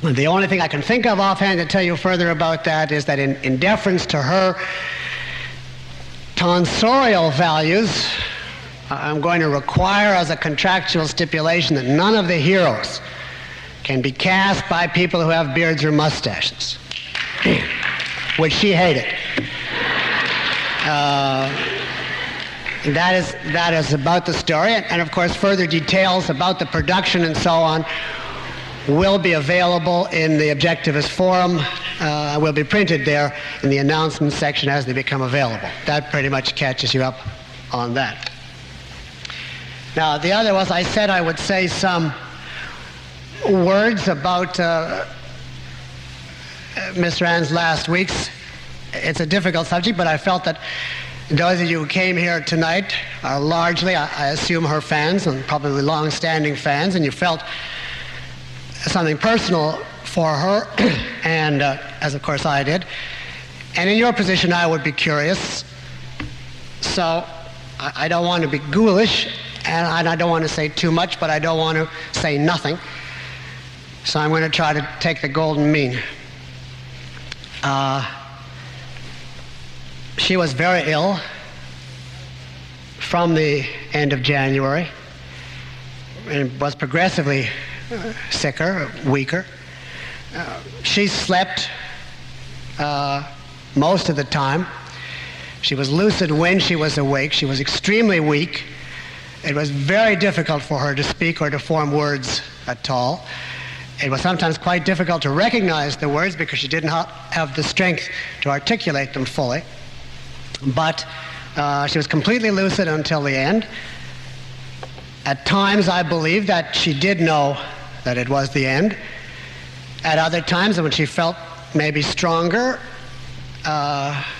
The only thing I can think of offhand to tell you further about that is that in deference to her tonsorial values, I'm going to require as a contractual stipulation that none of the heroes can be cast by people who have beards or mustaches, which she hated. That is about the story, and of course further details about the production and so on will be available in the Objectivist forum, will be printed there in the announcement section as they become available. That pretty much catches you up on that. Now the other was, I said I would say some words about Ms. Rand's last week's it's a difficult subject, but I felt that those of you who came here tonight are largely, I assume, her fans, and probably long-standing fans, and you felt something personal for her, and as of course I did. And in your position, I would be curious. So I don't want to be ghoulish, and I don't want to say too much, but I don't want to say nothing. So I'm going to try to take the golden mean. She was very ill from the end of January and was progressively sicker, weaker. She slept most of the time. She was lucid when she was awake. She was extremely weak. It was very difficult for her to speak or to form words at all. It was sometimes quite difficult to recognize the words because she did not have the strength to articulate them fully. But she was completely lucid until the end. At times, I believe that she did know that it was the end. At other times, when she felt maybe stronger, perhaps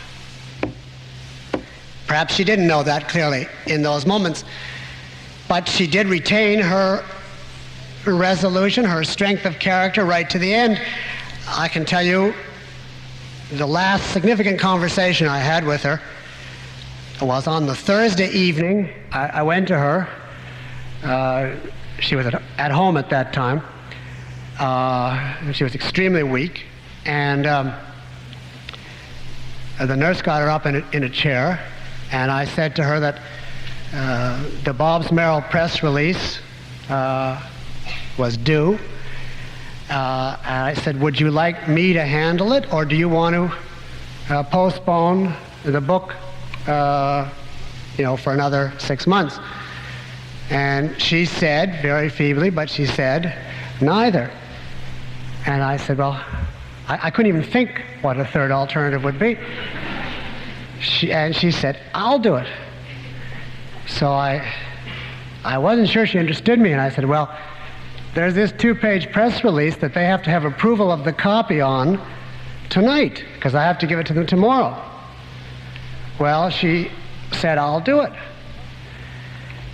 she didn't know that clearly in those moments. But she did retain her resolution, her strength of character right to the end. I can tell you the last significant conversation I had with her was on the Thursday evening. I went to her. She was at home at that time. She was extremely weak, and the nurse got her up in a chair, and I said to her that the Bob's Merrill press release was due. And I said, would you like me to handle it, or do you want to postpone the book for another 6 months? And she said, very feebly, but she said, neither. And I said, well, I couldn't even think what a third alternative would be. And she said, I'll do it. So I wasn't sure she understood me, and I said, well, there's this 2-page press release that they have to have approval of the copy on tonight, because I have to give it to them tomorrow. Well, she said, I'll do it.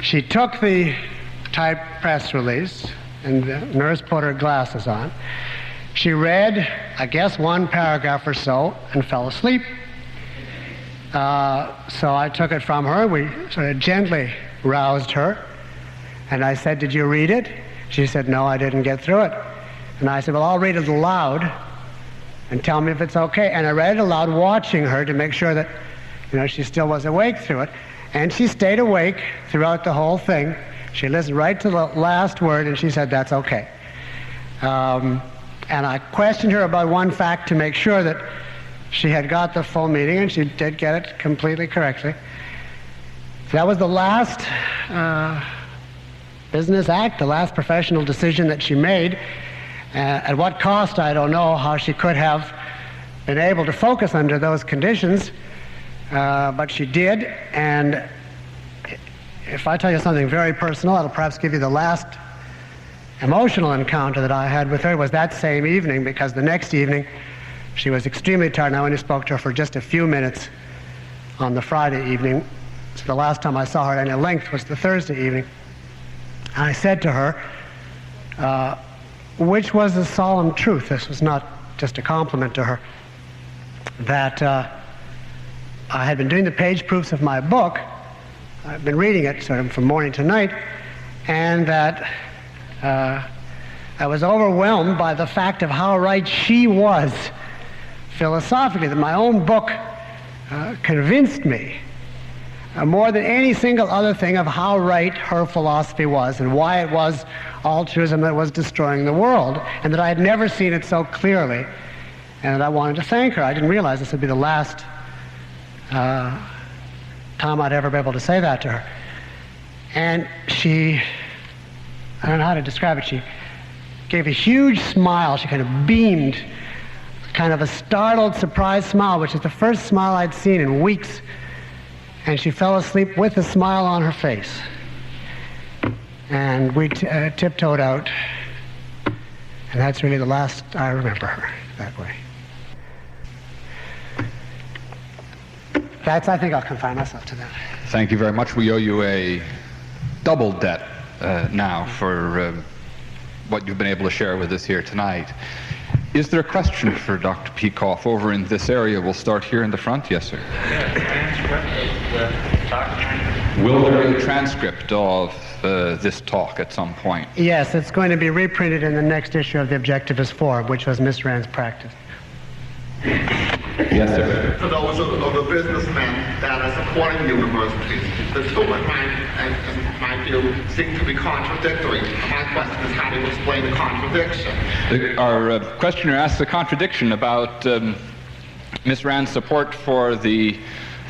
She took the typed press release, and the nurse put her glasses on. She read, I guess, one paragraph or so and fell asleep. So I took it from her. We sort of gently roused her. And I said, did you read it? She said, no, I didn't get through it. And I said, well, I'll read it aloud and tell me if it's okay. And I read it aloud, watching her to make sure that, she still was awake through it. And she stayed awake throughout the whole thing. She listened right to the last word, and she said, that's okay. And I questioned her about one fact to make sure that she had got the full meaning, and she did get it completely correctly. That was the last business act, the last professional decision that she made. At what cost, I don't know how she could have been able to focus under those conditions, but she did. And if I tell you something very personal, it'll perhaps give you the last emotional encounter that I had with her was that same evening, because the next evening she was extremely tired. I only spoke to her for just a few minutes on the Friday evening. So the last time I saw her at any length was the Thursday evening. I said to her, which was the solemn truth, this was not just a compliment to her, that I had been doing the page proofs of my book. I've been reading it sort of from morning to night, and that I was overwhelmed by the fact of how right she was philosophically, that my own book convinced me more than any single other thing of how right her philosophy was and why it was altruism that was destroying the world, and that I had never seen it so clearly, and that I wanted to thank her. I didn't realize this would be the last time I'd ever be able to say that to her. And she, I don't know how to describe it, she gave a huge smile. She kind of beamed, kind of a startled, surprised smile, which is the first smile I'd seen in weeks. And she fell asleep with a smile on her face. And we tiptoed out. And that's really the last I remember her that way. I think I'll confine myself to that. Thank you very much. We owe you a double debt now for what you've been able to share with us here tonight. Is there a question for Dr. Peikoff over in this area? We'll start here in the front. Yes, sir. Will there be a transcript of this talk at some point? Yes, it's going to be reprinted in the next issue of the Objectivist Forum, which was Miss Rand's practice. Yes, sir. For those of the businessmen that are supporting universities, the two in my view seem to be contradictory. My question is how do you explain the contradiction? Our questioner asked a contradiction about Ms. Rand's support for the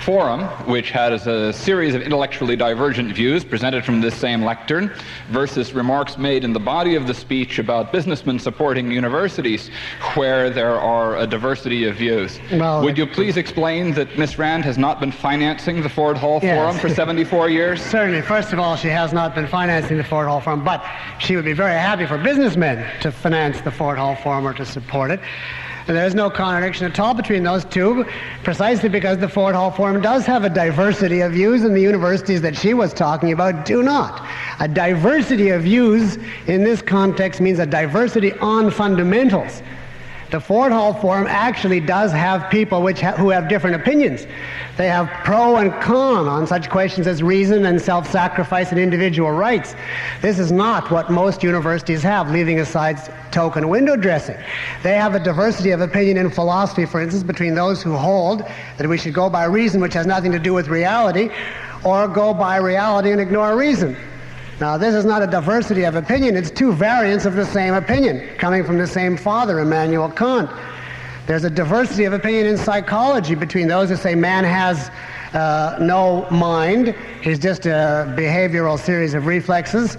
forum, which has a series of intellectually divergent views presented from this same lectern, versus remarks made in the body of the speech about businessmen supporting universities, where there are a diversity of views. Well, would you please explain that Ms. Rand has not been financing the Ford Hall Forum for 74 years? Certainly. First of all, she has not been financing the Ford Hall Forum, but she would be very happy for businessmen to finance the Ford Hall Forum or to support it. And there's no contradiction at all between those two, precisely because the Ford Hall Forum does have a diversity of views, and the universities that she was talking about do not. A diversity of views in this context means a diversity on fundamentals. The Ford Hall Forum actually does have people who have different opinions. They have pro and con on such questions as reason and self-sacrifice and individual rights. This is not what most universities have, leaving aside token window dressing. They have a diversity of opinion in philosophy, for instance, between those who hold that we should go by reason, which has nothing to do with reality, or go by reality and ignore reason. Now, this is not a diversity of opinion. It's two variants of the same opinion, coming from the same father, Immanuel Kant. There's a diversity of opinion in psychology between those who say man has no mind, he's just a behavioral series of reflexes,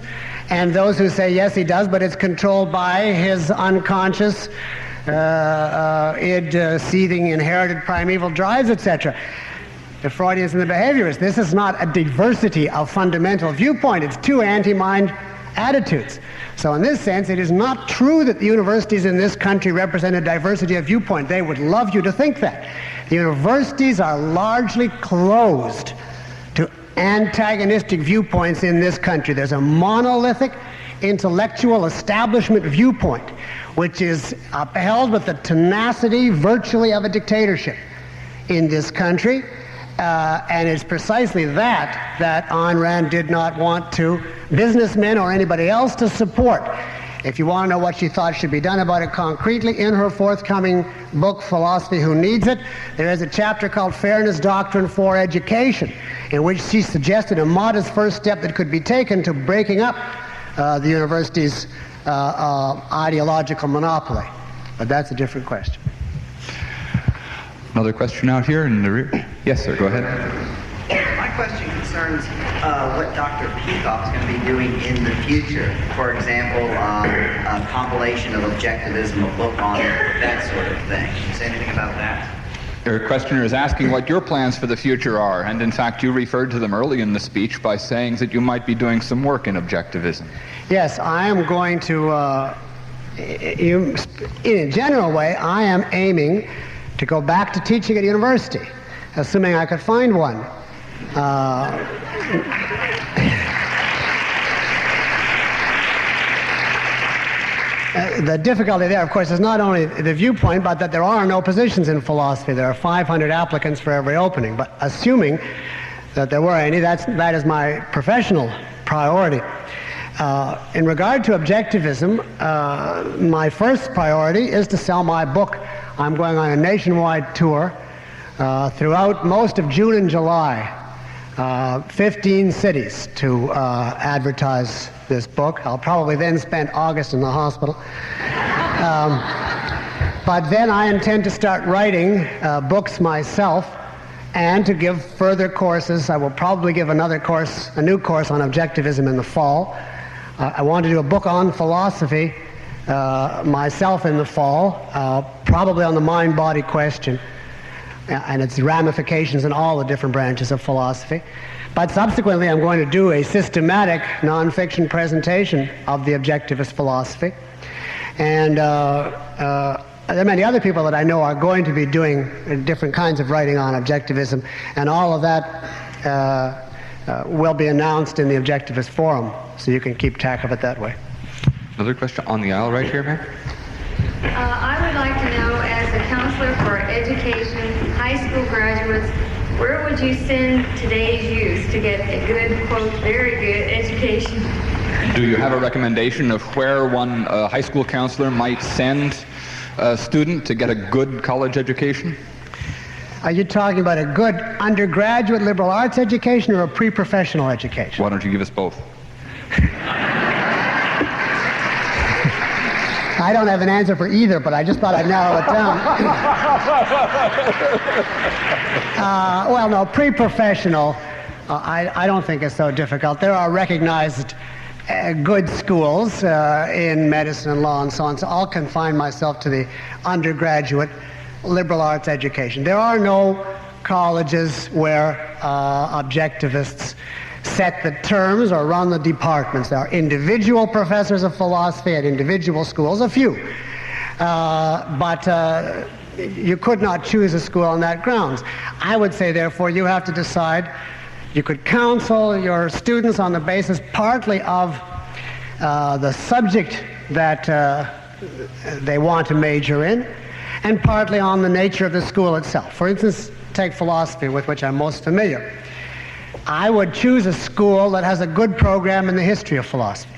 and those who say, yes, he does, but it's controlled by his unconscious, seething, inherited primeval drives, etc. The Freudians and the behaviorists. This is not a diversity of fundamental viewpoint. It's two anti-mind attitudes. So in this sense, it is not true that the universities in this country represent a diversity of viewpoint. They would love you to think that. The universities are largely closed to antagonistic viewpoints in this country. There's a monolithic intellectual establishment viewpoint, which is upheld with the tenacity virtually of a dictatorship in this country. And it's precisely that Ayn Rand did not want businessmen or anybody else to support. If you want to know what she thought should be done about it concretely, in her forthcoming book, Philosophy Who Needs It, there is a chapter called Fairness Doctrine for Education, in which she suggested a modest first step that could be taken to breaking up the university's ideological monopoly. But that's a different question. Another question out here in the rear. Yes, sir, go ahead. My question concerns what Dr. Peikoff is going to be doing in the future. For example, a compilation of Objectivism, a book on that sort of thing. Can you say anything about that? Your questioner is asking what your plans for the future are, and in fact you referred to them early in the speech by saying that you might be doing some work in Objectivism. Yes, I am going to, in a general way, I am aiming to go back to teaching at university, assuming I could find one. The difficulty there, of course, is not only the viewpoint, but that there are no positions in philosophy. There are 500 applicants for every opening. But assuming that there were any, that is my professional priority. In regard to Objectivism, my first priority is to sell my book. I'm going on a nationwide tour throughout most of June and July, 15 cities to advertise this book. I'll probably then spend August in the hospital. But then I intend to start writing books myself and to give further courses. I will probably give a new course on Objectivism in the fall. I want to do a book on philosophy myself in the fall, probably on the mind-body question and its ramifications in all the different branches of philosophy. But subsequently, I'm going to do a systematic nonfiction presentation of the Objectivist philosophy. And there are many other people that I know are going to be doing different kinds of writing on objectivism, and all of that will be announced in the Objectivist Forum, so you can keep track of it that way. Another question on the aisle right here, ma'am? I would like to know, as a counselor for education, high school graduates, where would you send today's youth to get a good, quote, very good education? Do you have a recommendation of where one high school counselor might send a student to get a good college education? Are you talking about a good undergraduate liberal arts education or a pre-professional education? Why don't you give us both? I don't have an answer for either, but I just thought I'd narrow it down. Well, no, pre-professional, I don't think is so difficult. There are recognized good schools in medicine and law and so on, so I'll confine myself to the undergraduate liberal arts education. There are no colleges where objectivists set the terms or run the departments. There are individual professors of philosophy at individual schools, a few. But you could not choose a school on that grounds. I would say, therefore, you have to decide. You could counsel your students on the basis partly of the subject that they want to major in, and partly on the nature of the school itself. For instance, take philosophy, with which I'm most familiar. I would choose a school that has a good program in the history of philosophy,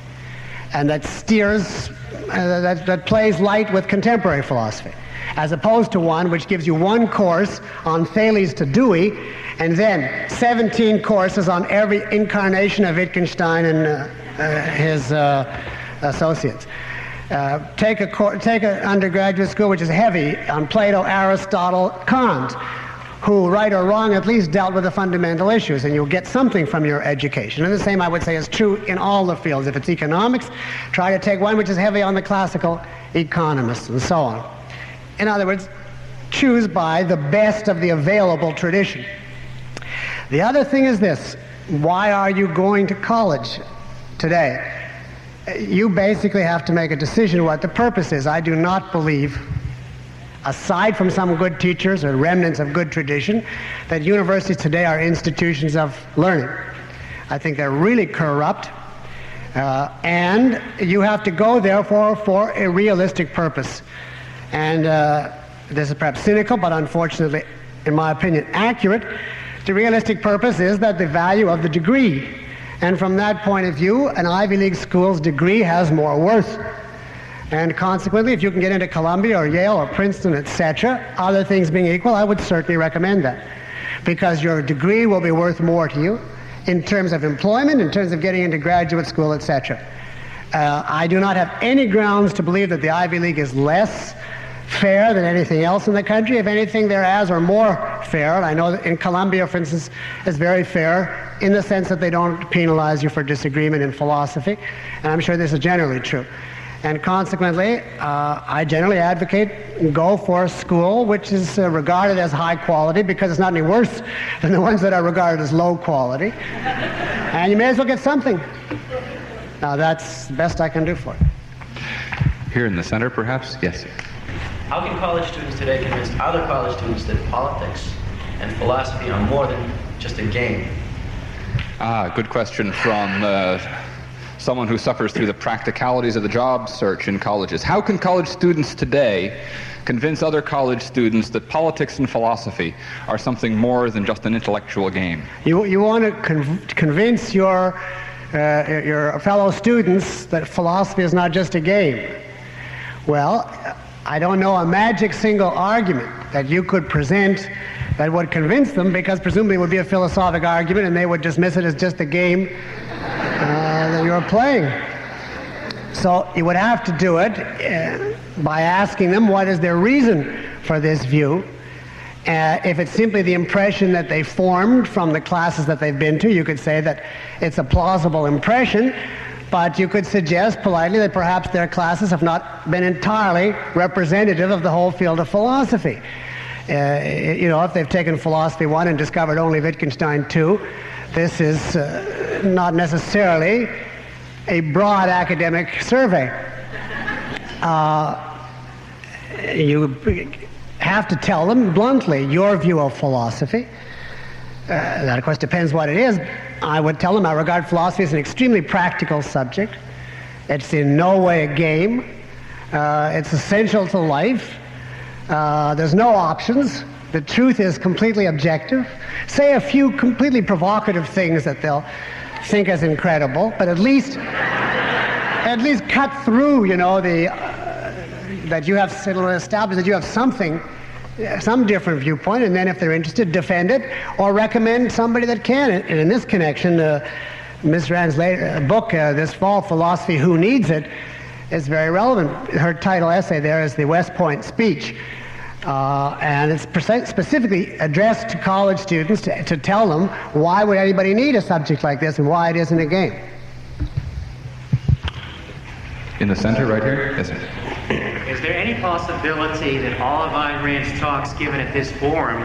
and that steers, that plays light with contemporary philosophy, as opposed to one which gives you one course on Thales to Dewey, and then 17 courses on every incarnation of Wittgenstein and his associates. Take an undergraduate school which is heavy on Plato, Aristotle, Kant, who, right or wrong, at least dealt with the fundamental issues, and you'll get something from your education. And the same, I would say, is true in all the fields. If it's economics, try to take one which is heavy on the classical economists, and so on. In other words, choose by the best of the available tradition. The other thing is this: why are you going to college today? You basically have to make a decision what the purpose is. I do not believe, aside from some good teachers or remnants of good tradition, that universities today are institutions of learning. I think they're really corrupt, and you have to go, therefore, for a realistic purpose. And this is perhaps cynical, but unfortunately, in my opinion, accurate. The realistic purpose is that the value of the degree. And from that point of view, an Ivy League school's degree has more worth. And consequently, if you can get into Columbia or Yale or Princeton, etc., other things being equal, I would certainly recommend that. Because your degree will be worth more to you in terms of employment, in terms of getting into graduate school, etc. I do not have any grounds to believe that the Ivy League is less fair than anything else in the country. If anything, they're as or more fair. And I know that in Columbia, for instance, is very fair in the sense that they don't penalize you for disagreement in philosophy. And I'm sure this is generally true. And consequently, I generally advocate go for a school which is regarded as high quality, because it's not any worse than the ones that are regarded as low quality. And you may as well get something. Now, that's the best I can do for you. Here in the center, perhaps? Yes. How can college students today convince other college students that politics and philosophy are more than just a game? Good question from someone who suffers through the practicalities of the job search in colleges. How can college students today convince other college students that politics and philosophy are something more than just an intellectual game? You want to convince your fellow students that philosophy is not just a game. Well, I don't know a magic single argument that you could present that would convince them, because presumably it would be a philosophic argument and they would dismiss it as just a game that you're playing. So you would have to do it by asking them what is their reason for this view. If it's simply the impression that they formed from the classes that they've been to, you could say that it's a plausible impression. But you could suggest politely that perhaps their classes have not been entirely representative of the whole field of philosophy. If they've taken philosophy 1 and discovered only Wittgenstein 2, this is not necessarily a broad academic survey. you have to tell them bluntly your view of philosophy. That, of course, depends what it is. I would tell them I regard philosophy as an extremely practical subject. It's in no way a game. It's essential to life. There's no options. The truth is completely objective. Say a few completely provocative things that they'll think as incredible, but at least cut through, that you have established that you have some different viewpoint, and then if they're interested, defend it or recommend somebody that can. And in this connection, Ms. Rand's book this fall, Philosophy, Who Needs It, is very relevant. Her title essay there is The West Point Speech. And it's specifically addressed to college students to tell them why would anybody need a subject like this and why it isn't a game. In the center, right here? Yes, sir. Is there any possibility that all of Ayn Rand's talks given at this forum,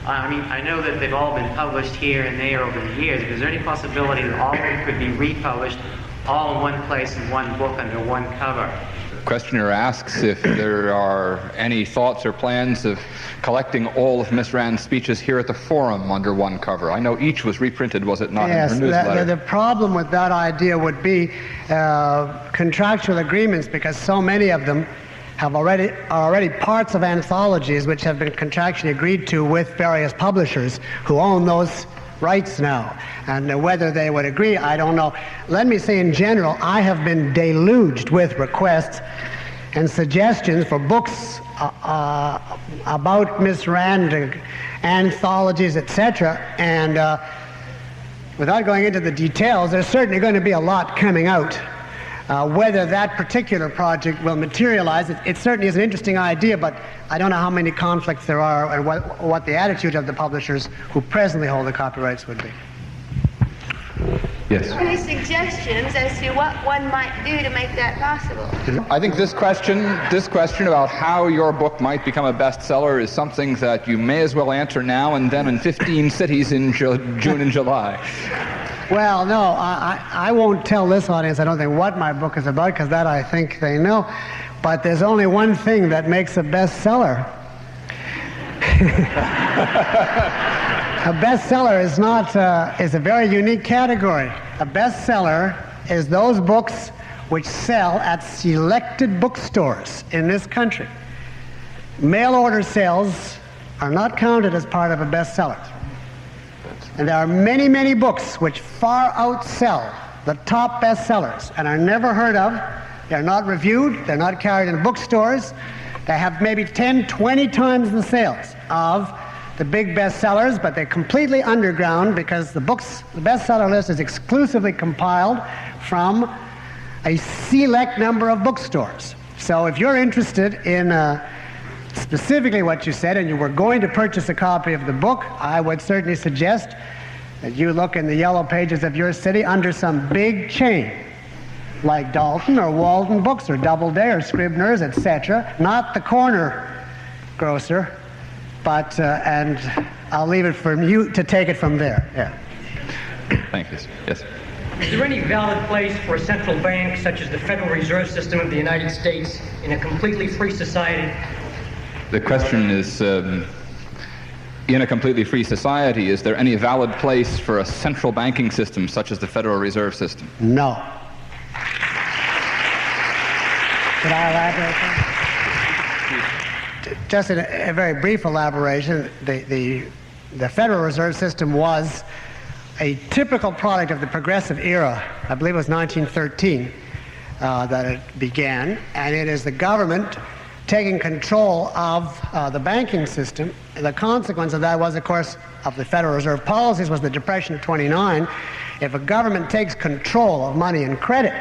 I mean, I know that they've all been published here and there over the years, but is there any possibility that all of them could be republished all in one place in one book under one cover? Questioner asks if there are any thoughts or plans of collecting all of Miss Rand's speeches here at the forum under one cover. I know each was reprinted, was it not, yes, in her newsletter? The problem with that idea would be contractual agreements, because so many of them are already parts of anthologies which have been contractually agreed to with various publishers who own those rights now. And whether they would agree, I don't know. Let me say in general, I have been deluged with requests and suggestions for books about Miss Rand, anthologies, etc. And without going into the details, there's certainly going to be a lot coming out. Whether that particular project will materialize, it certainly is an interesting idea, but I don't know how many conflicts there are and what the attitude of the publishers who presently hold the copyrights would be. Yes. Any suggestions as to what one might do to make that possible? I think this question about how your book might become a bestseller is something that you may as well answer now and then in 15 cities in June and July. Well, no, I won't tell this audience, I don't think, what my book is about, because that I think they know. But there's only one thing that makes a bestseller. A bestseller is a very unique category. A bestseller is those books which sell at selected bookstores in this country. Mail order sales are not counted as part of a bestseller. And there are many, many books which far outsell the top bestsellers and are never heard of. They're not reviewed. They're not carried in bookstores. They have maybe 10, 20 times the sales of the big bestsellers, but they're completely underground because the bestseller list is exclusively compiled from a select number of bookstores. So if you're interested in specifically what you said, and you were going to purchase a copy of the book, I would certainly suggest that you look in the yellow pages of your city under some big chain, like Dalton or Walden Books or Doubleday or Scribner's, etc. Not the corner grocer, but, and I'll leave it for you to take it from there. Yeah. Thank you. Yes. Is there any valid place for a central bank, such as the Federal Reserve System of the United States, in a completely free society? The question is, in a completely free society, is there any valid place for a central banking system such as the Federal Reserve System? No. Could I elaborate? Just in a very brief elaboration, the Federal Reserve System was a typical product of the progressive era. I believe it was 1913 that it began, and it is the government taking control of the banking system. The consequence of that was, of course, of the Federal Reserve policies was the Depression of '29. If a government takes control of money and credit,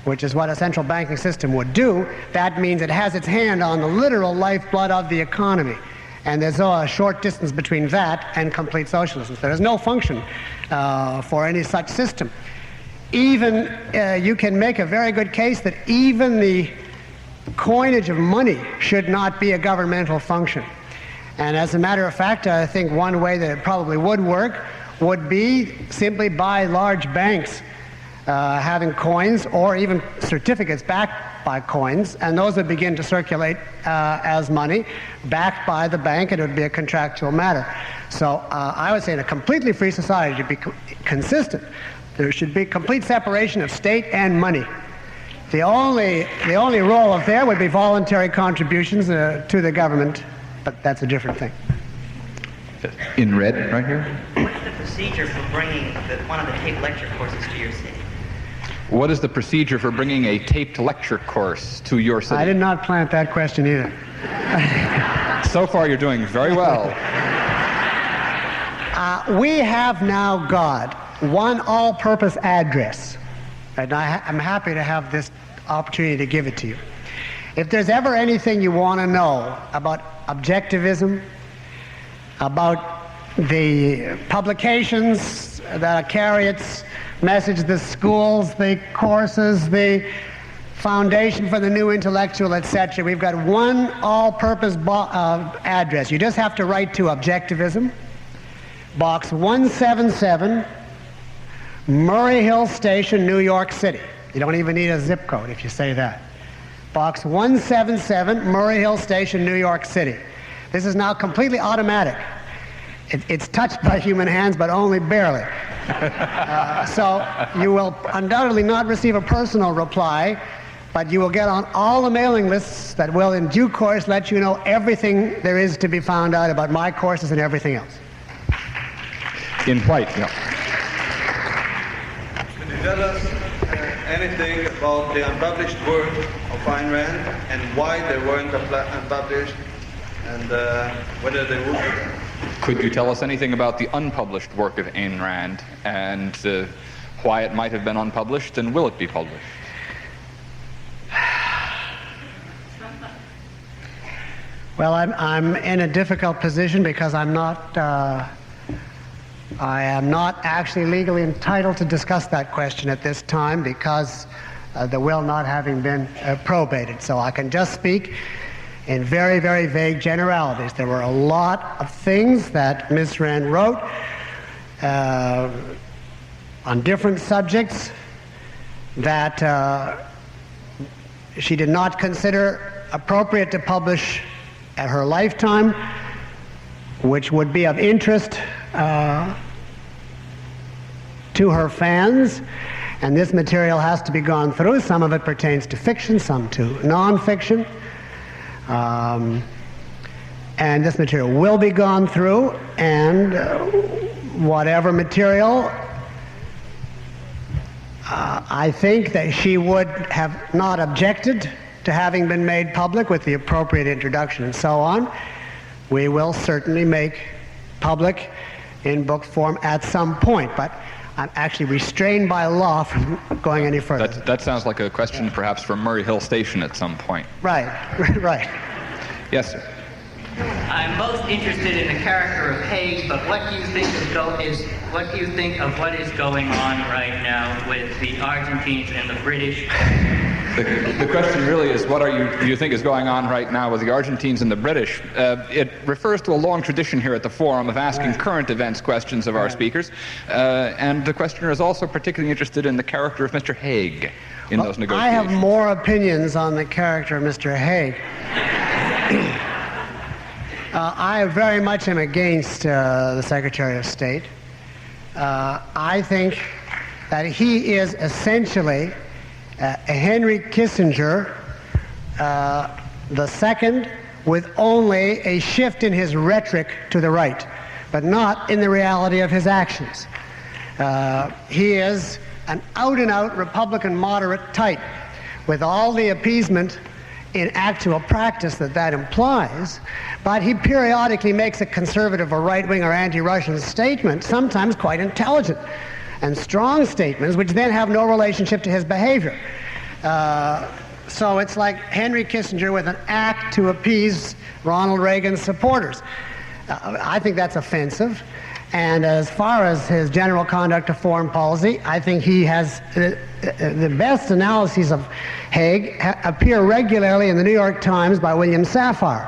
which is what a central banking system would do, that means it has its hand on the literal lifeblood of the economy. And there's a short distance between that and complete socialism. So there's no function for any such system. Even you can make a very good case that even the coinage of money should not be a governmental function. And as a matter of fact, I think one way that it probably would work would be simply by large banks having coins or even certificates backed by coins, and those would begin to circulate as money, backed by the bank, and it would be a contractual matter. So I would say in a completely free society, to be consistent, there should be complete separation of state and money. The only role of there would be voluntary contributions to the government, but that's a different thing. In red, right here. What's the procedure for bringing one of the taped lecture courses to your city? What is the procedure for bringing a taped lecture course to your city? I did not plant that question either. So far, you're doing very well. We have now got one all-purpose address, and I'm happy to have this opportunity to give it to you. If there's ever anything you want to know about objectivism, about the publications that carry its message, the schools, the courses, the Foundation for the New Intellectual, etc., we've got one all-purpose address. You just have to write to Objectivism, Box 177, Murray Hill Station, New York City. You don't even need a zip code if you say that. Box 177, Murray Hill Station, New York City. This is now completely automatic. It's touched by human hands, but only barely. So you will undoubtedly not receive a personal reply, but you will get on all the mailing lists that will in due course let you know everything there is to be found out about my courses and everything else. In white, yeah. Could you tell us anything about the unpublished work of Ayn Rand and why they weren't unpublished and whether they would be? Could you tell us anything about the unpublished work of Ayn Rand and why it might have been unpublished, and will it be published? Well, I'm in a difficult position because I am not actually legally entitled to discuss that question at this time because the will not having been probated. So I can just speak in very, very vague generalities. There were a lot of things that Ms. Rand wrote on different subjects that she did not consider appropriate to publish at her lifetime, which would be of interest to her fans, and this material has to be gone through. Some of it pertains to fiction, some to nonfiction. And this material will be gone through, and whatever material I think that she would have not objected to having been made public with the appropriate introduction and so on, we will certainly make public in book form at some point, but I'm actually restrained by law from going any further. That sounds like a question perhaps from Murray Hill Station at some point. Right, right. Yes, sir. I'm most interested in the character of Haig, but what do you think of what is going on right now with the Argentines and the British? The question really is, what do you think is going on right now with the Argentines and the British? It refers to a long tradition here at the Forum of asking current events questions of our speakers, and the questioner is also particularly interested in the character of Mr. Haig in those negotiations. I have more opinions on the character of Mr. Haig. I very much am against the Secretary of State. I think that he is essentially a Henry Kissinger the second, with only a shift in his rhetoric to the right, but not in the reality of his actions. He is an out-and-out Republican moderate type, with all the appeasement in actual practice that implies, but he periodically makes a conservative or right-wing or anti-Russian statement, sometimes quite intelligent and strong statements, which then have no relationship to his behavior. So it's like Henry Kissinger with an act to appease Ronald Reagan's supporters. I think that's offensive. And as far as his general conduct of foreign policy, I think he has the best analyses of Haig appear regularly in the New York Times by William Safire,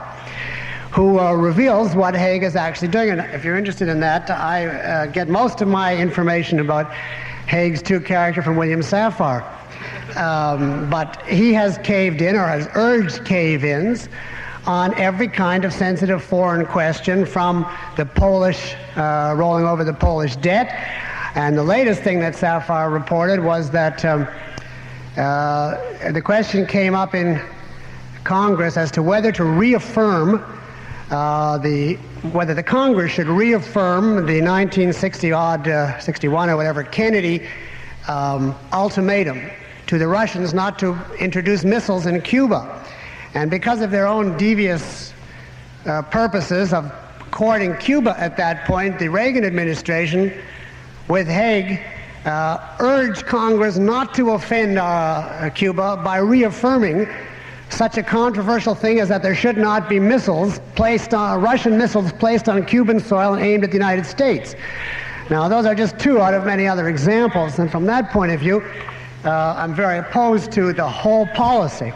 who reveals what Haig is actually doing. And if you're interested in that, I get most of my information about Haig's true character from William Safire. but he has caved in, or has urged cave-ins, on every kind of sensitive foreign question, from the Polish, rolling over the Polish debt. And the latest thing that Sapphire reported was that the question came up in Congress as to whether to reaffirm whether the Congress should reaffirm the 1960-odd, 61 or whatever, Kennedy ultimatum to the Russians not to introduce missiles in Cuba. And because of their own devious purposes of courting Cuba at that point, the Reagan administration, with Haig, urged Congress not to offend Cuba by reaffirming such a controversial thing as that there should not be missiles placed on, Russian missiles placed on Cuban soil and aimed at the United States. Now, those are just two out of many other examples, and from that point of view, I'm very opposed to the whole policy.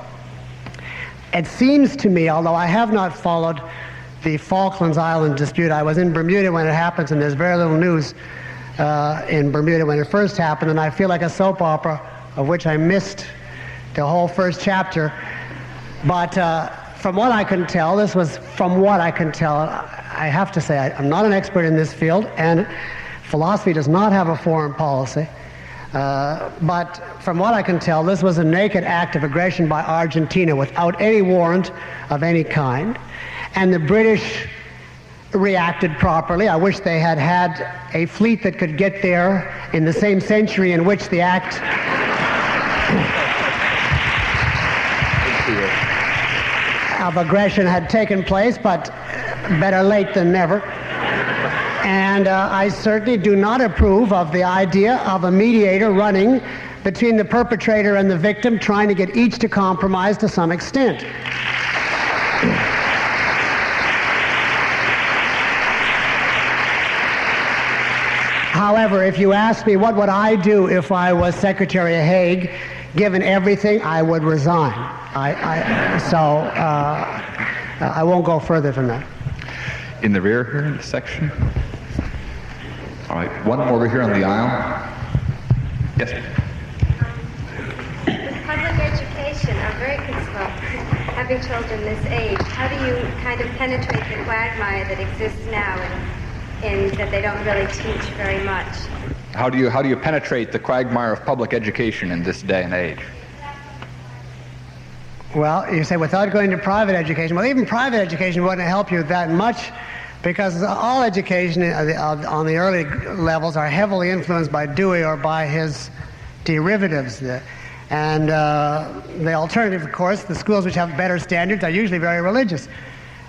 It seems to me, although I have not followed the Falklands Island dispute, I was in Bermuda when it happened, and there's very little news in Bermuda when it first happened, and I feel like a soap opera of which I missed the whole first chapter. But from what I can tell, I have to say, I'm not an expert in this field, and philosophy does not have a foreign policy. But from what I can tell, this was a naked act of aggression by Argentina without any warrant of any kind. And the British reacted properly. I wish they had had a fleet that could get there in the same century in which the act of aggression had taken place, but better late than never. And I certainly do not approve of the idea of a mediator running between the perpetrator and the victim, trying to get each to compromise to some extent. However, if you ask me what would I do if I was Secretary of Haig, given everything, I would resign. I won't go further than that. In the rear here in the section. All right, one more over here on the aisle. Yes. With public education, I'm very concerned, having children this age, how do you kind of penetrate the quagmire that exists now and that they don't really teach very much? How do you penetrate the quagmire of public education in this day and age? Well, you say without going to private education. Well, even private education wouldn't help you that much, because all education on the early levels are heavily influenced by Dewey or by his derivatives. And the alternative, of course, the schools which have better standards are usually very religious.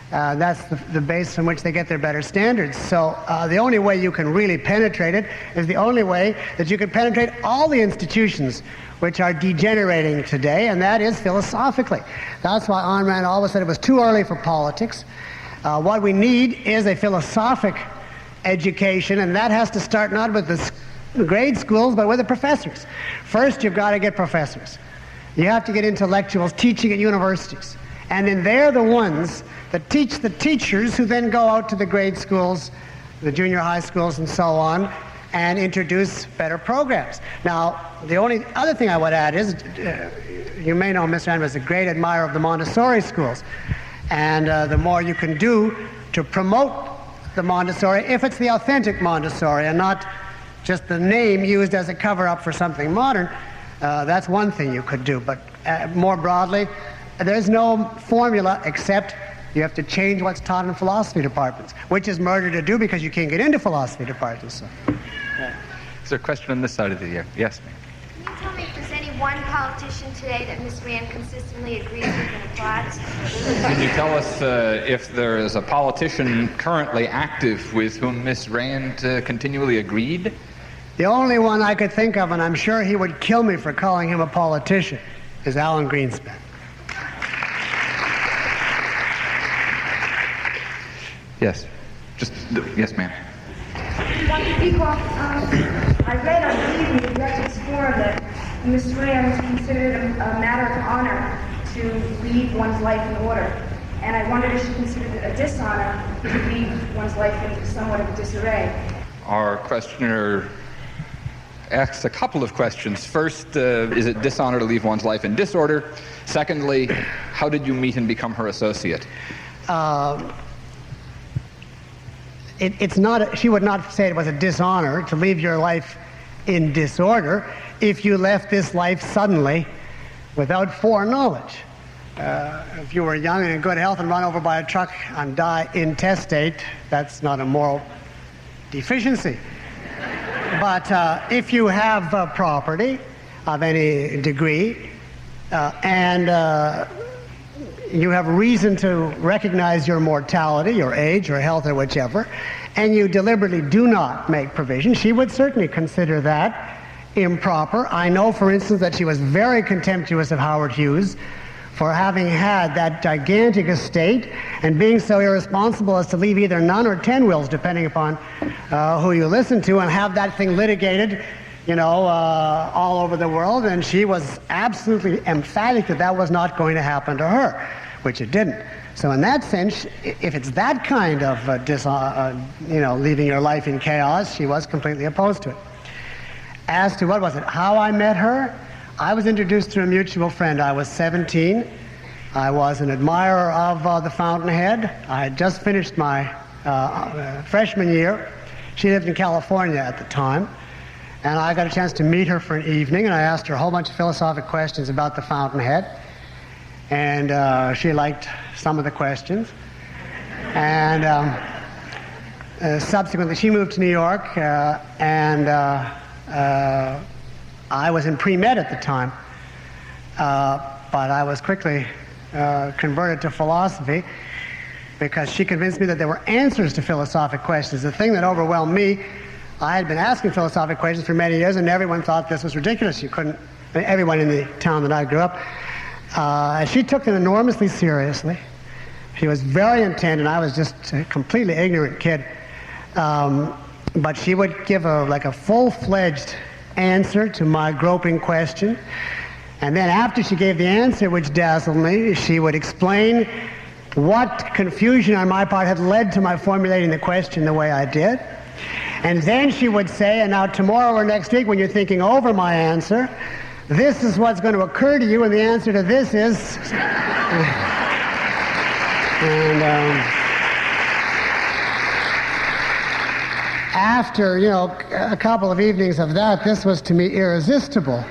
That's the base from which they get their better standards. So the only way you can really penetrate it is the only way that you can penetrate all the institutions which are degenerating today, and that is philosophically. That's why Ayn Rand always said it was too early for politics. What we need is a philosophic education, and that has to start not with the grade schools, but with the professors. First, you've got to get professors. You have to get intellectuals teaching at universities. And then they're the ones that teach the teachers, who then go out to the grade schools, the junior high schools, and so on, and introduce better programs. Now, the only other thing I would add is, you may know Mr. Rand was a great admirer of the Montessori schools. And the more you can do to promote the Montessori, if it's the authentic Montessori and not just the name used as a cover-up for something modern, that's one thing you could do. But more broadly, there's no formula except you have to change what's taught in philosophy departments, which is murder to do because you can't get into philosophy departments. So. Yeah. Is there a question on this side of the year? Yes, ma'am. Can you tell me if there's any one politician today that Ms. Rand consistently agrees with and applauds? Can you tell us if there is a politician currently active with whom Ms. Rand continually agreed? The only one I could think of, and I'm sure he would kill me for calling him a politician, is Alan Greenspan. Yes. Yes, ma'am. Dr. Peikoff, I read on the Objectives Forum that Ms. Rand considered a matter of honor to leave one's life in order. And I wondered if she considered it a dishonor to leave one's life in somewhat of disarray. Our questioner asks a couple of questions. First, is it dishonor to leave one's life in disorder? Secondly, how did you meet and become her associate? It's not, she would not say it was a dishonor to leave your life in disorder if you left this life suddenly without foreknowledge. If you were young and in good health and run over by a truck and die intestate, that's not a moral deficiency. But if you have property of any degree and you have reason to recognize your mortality, your age, or health, or whichever, and you deliberately do not make provision, she would certainly consider that improper. I know, for instance, that she was very contemptuous of Howard Hughes for having had that gigantic estate and being so irresponsible as to leave either none or 10 wills, depending upon who you listen to, and have that thing litigated, you know, all over the world. And she was absolutely emphatic that that was not going to happen to her, which it didn't. So in that sense, if it's that kind of, you know, leaving your life in chaos, she was completely opposed to it. As to what was it, how I met her, I was introduced through a mutual friend. I was 17. I was an admirer of the Fountainhead. I had just finished my freshman year. She lived in California at the time. And I got a chance to meet her for an evening, and I asked her a whole bunch of philosophic questions about the Fountainhead. And she liked some of the questions. And subsequently, she moved to New York, and I was in pre-med at the time, but I was quickly converted to philosophy because she convinced me that there were answers to philosophic questions. The thing that overwhelmed me, I had been asking philosophic questions for many years, and everyone thought this was ridiculous. You couldn't, everyone in the town that I grew up, she took them enormously seriously. She was very intent, and I was just a completely ignorant kid. But she would give a full-fledged answer to my groping question. And then after she gave the answer, which dazzled me, she would explain what confusion on my part had led to my formulating the question the way I did. And then she would say, and now tomorrow or next week when you're thinking over my answer, this is what's going to occur to you, and the answer to this is... after, you know, a couple of evenings of that, this was to me irresistible.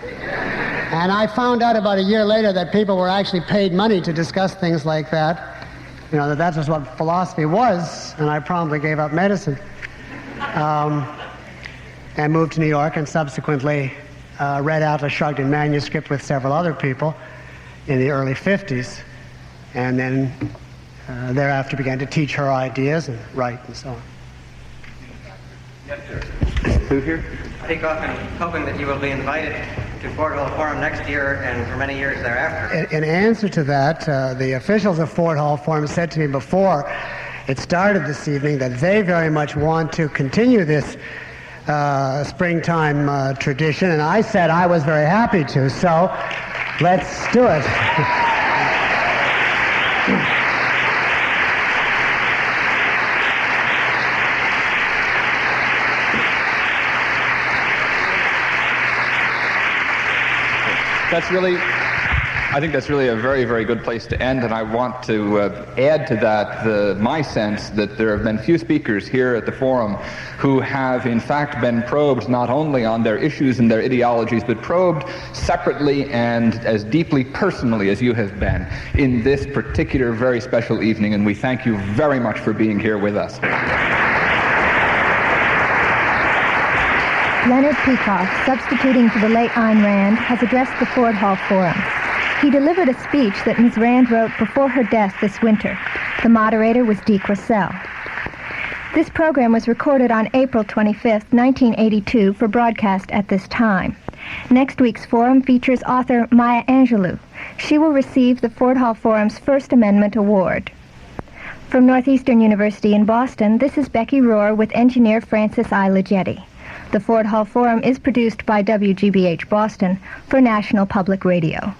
And I found out about a year later that people were actually paid money to discuss things like that. You know, that was what philosophy was, and I promptly gave up medicine. And moved to New York, and subsequently read Atlas Shrugged in manuscript with several other people in the early 50s. And then thereafter began to teach her ideas and write and so on. Yes, sir. Who here? Peikoff, and hoping that you will be invited to Fort Hall Forum next year and for many years thereafter. In answer to that, the officials of Fort Hall Forum said to me before it started this evening that they very much want to continue this springtime tradition, and I said I was very happy to, so let's do it. I think that's really a very, very good place to end, and I want to add to that my sense that there have been few speakers here at the forum who have in fact been probed not only on their issues and their ideologies, but probed separately and as deeply personally as you have been in this particular very special evening, and we thank you very much for being here with us. Leonard Peikoff, substituting for the late Ayn Rand, has addressed the Fort Hall Forum. He delivered a speech that Ms. Rand wrote before her death this winter. The moderator was Dee Cressell. This program was recorded on April 25, 1982, for broadcast at this time. Next week's forum features author Maya Angelou. She will receive the Fort Hall Forum's First Amendment Award. From Northeastern University in Boston, this is Becky Rohr with engineer Francis I. Leggetti. The Fort Hall Forum is produced by WGBH Boston for National Public Radio.